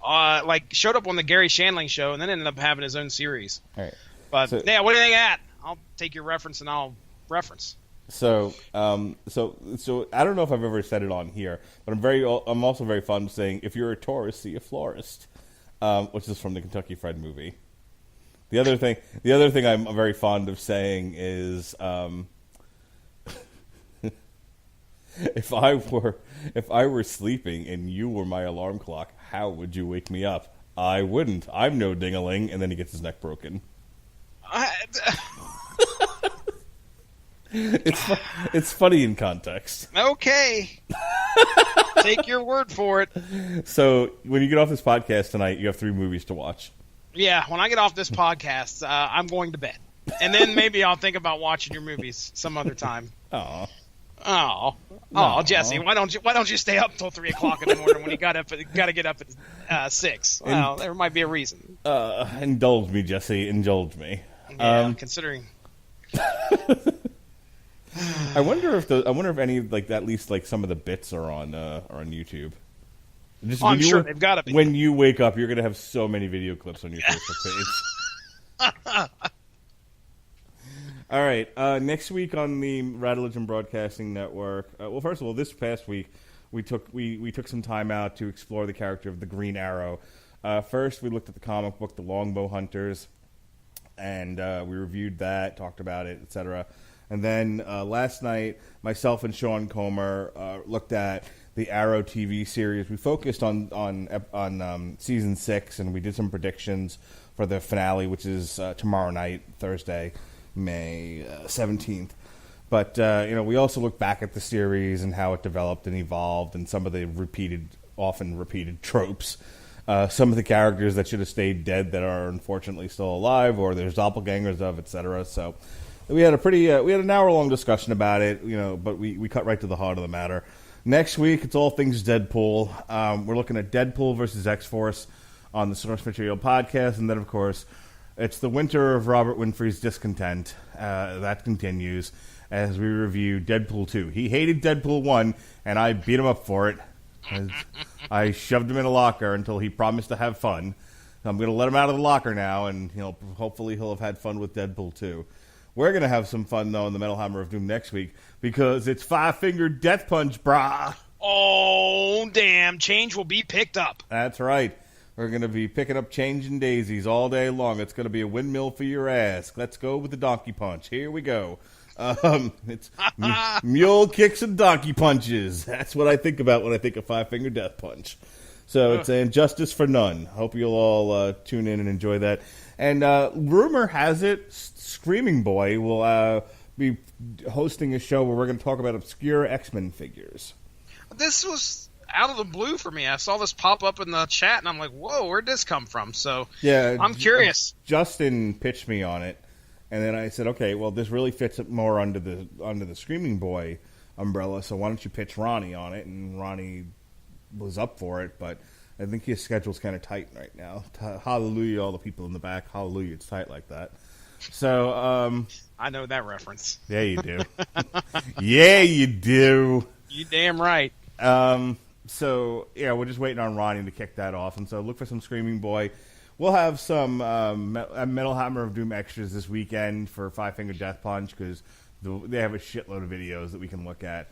showed up on the Gary Shandling show and then ended up having his own series. All right. But, yeah, what do you think of that? I'll take your reference and I'll reference. So I don't know if I've ever said it on here, but I'm also very fond of saying, if you're a tourist, see a florist, which is from the Kentucky Fried Movie. The other thing I'm very fond of saying is, if I were sleeping and you were my alarm clock, how would you wake me up? I wouldn't. I'm no ding-a-ling, and then he gets his neck broken. It's funny in context. Okay. Take your word for it. So, when you get off this podcast tonight, you have 3 movies to watch. Yeah, when I get off this podcast, I'm going to bed. And then maybe I'll think about watching your movies some other time. Aw. Oh, Jesse, why don't you stay up until 3 o'clock in the morning when you got to get up at 6? Well, there might be a reason. Indulge me, Jesse. Indulge me. Yeah, considering. I wonder if any at least some of the bits are on YouTube. I'm sure they've got to be. When you wake up, you're going to have so many video clips on your Facebook page. All right, next week on the Rattlegion Broadcasting Network. Well, first of all, this past week we took some time out to explore the character of the Green Arrow. First, we looked at the comic book, The Longbow Hunters, and we reviewed that, talked about it, etc. And then last night, myself and Sean Comer looked at the Arrow TV series. We focused on season 6, and we did some predictions for the finale, which is tomorrow night, Thursday, May 17th. But we also looked back at the series and how it developed and evolved, and some of the often repeated tropes. Some of the characters that should have stayed dead that are unfortunately still alive, or there's doppelgangers of, etc. So we had an hour-long discussion about it, but we cut right to the heart of the matter. Next week, it's all things Deadpool. We're looking at Deadpool versus X-Force on the Source Material podcast, and then, of course, it's the winter of Robert Winfrey's discontent. That continues as we review Deadpool 2. He hated Deadpool 1, and I beat him up for it. I shoved him in a locker until he promised to have fun. I'm going to let him out of the locker now, and hopefully he'll have had fun with Deadpool 2. We're going to have some fun, though, in the Metal Hammer of Doom next week, because it's Five-Finger Death Punch, brah! Oh, damn. Change will be picked up. That's right. We're going to be picking up change and daisies all day long. It's going to be a windmill for your ass. Let's go with the donkey punch. Here we go. It's mule kicks and donkey punches. That's what I think about when I think of Five-Finger Death Punch. So it's an Injustice for None. Hope you'll all tune in and enjoy that. And rumor has it, Screaming Boy will be hosting a show where we're going to talk about obscure X-Men figures. This was out of the blue for me. I saw this pop up in the chat, and I'm like, whoa, where'd this come from? So yeah, I'm curious. Justin pitched me on it, and then I said, okay, well, this really fits more under the Screaming Boy umbrella, so why don't you pitch Ronnie on it? And Ronnie was up for it, but I think his schedule's kind of tight right now. Hallelujah, all the people in the back. Hallelujah, it's tight like that. So, I know that reference. Yeah, you do. Yeah, you do. You damn right. So, yeah, we're just waiting on Ronnie to kick that off. And so look for some Screaming Boy. We'll have some Metal Hammer of Doom extras this weekend for Five-Finger Death Punch because they have a shitload of videos that we can look at.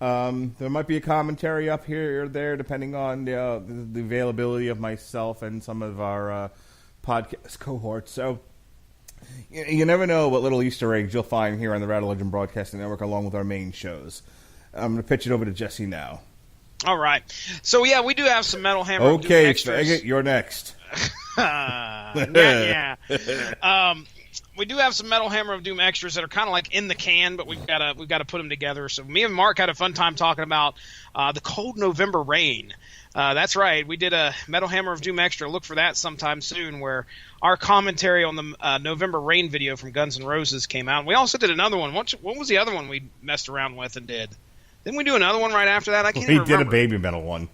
There might be a commentary up here or there depending on the availability of myself and some of our podcast cohorts. So you never know what little Easter eggs you'll find here on the Rattlegion Broadcasting Network along with our main shows. I'm going to pitch it over to Jesse now. All right. So, yeah, we do have some Metal Hammer of Doom extras. Okay, faggot, you're next. Yeah. We do have some Metal Hammer of Doom extras that are kind of like in the can, but we've got to put them together. So me and Mark had a fun time talking about the Cold November Rain. That's right. We did a Metal Hammer of Doom extra. Look for that sometime soon, where our commentary on the November Rain video from Guns N' Roses came out. We also did another one. What was the other one we messed around with and did? Didn't we do another one right after that? I can't remember. We did a Baby Metal one.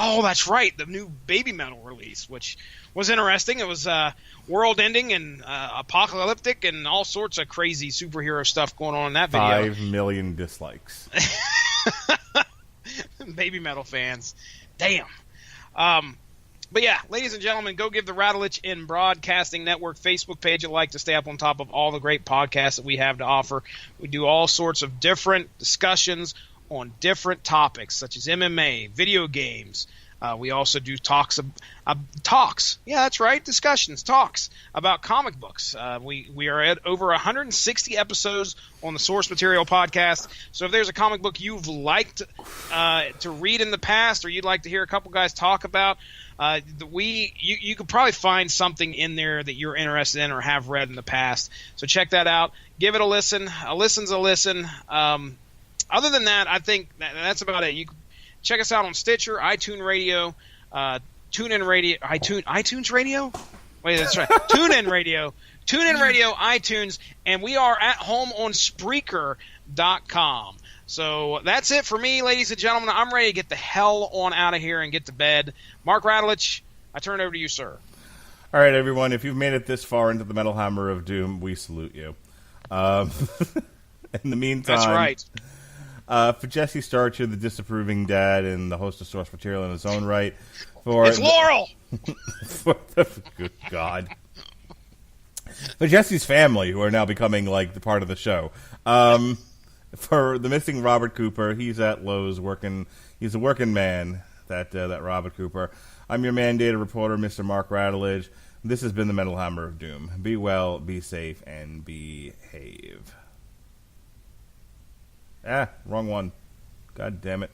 Oh, that's right. The new Baby Metal release, which was interesting. It was world-ending and apocalyptic and all sorts of crazy superhero stuff going on in that video. 5 million dislikes. Baby Metal fans. Damn. But yeah, ladies and gentlemen, go give the Radulich in Broadcasting Network Facebook page a like to stay up on top of all the great podcasts that we have to offer. We do all sorts of different discussions on different topics, such as MMA, video games. We also do talks. Yeah, that's right. Discussions, talks about comic books. We are at over 160 episodes on the Source Material podcast. So if there's a comic book you've liked to read in the past, or you'd like to hear a couple guys talk about, you could probably find something in there that you're interested in or have read in the past. So check that out. Give it a listen. A listen's a listen. Other than that, I think that's about it. You can check us out on Stitcher, iTunes Radio, TuneIn Radio, iTunes Radio? Wait, that's right. TuneIn Radio, iTunes, and we are at home on Spreaker.com. So that's it for me, ladies and gentlemen. I'm ready to get the hell on out of here and get to bed. Mark Radulich, I turn it over to you, sir. All right, everyone. If you've made it this far into the Metal Hammer of Doom, we salute you. In the meantime, that's right. For Jesse Starcher, the disapproving dad and the host of Source Material in his own right, It's Laurel. Good God. For Jesse's family, who are now becoming like the part of the show. For the missing Robert Cooper, he's at Lowe's working. He's a working man. That Robert Cooper. I'm your mandated reporter, Mr. Mark Radulich. This has been the Metal Hammer of Doom. Be well, be safe, and behave. Wrong one. God damn it.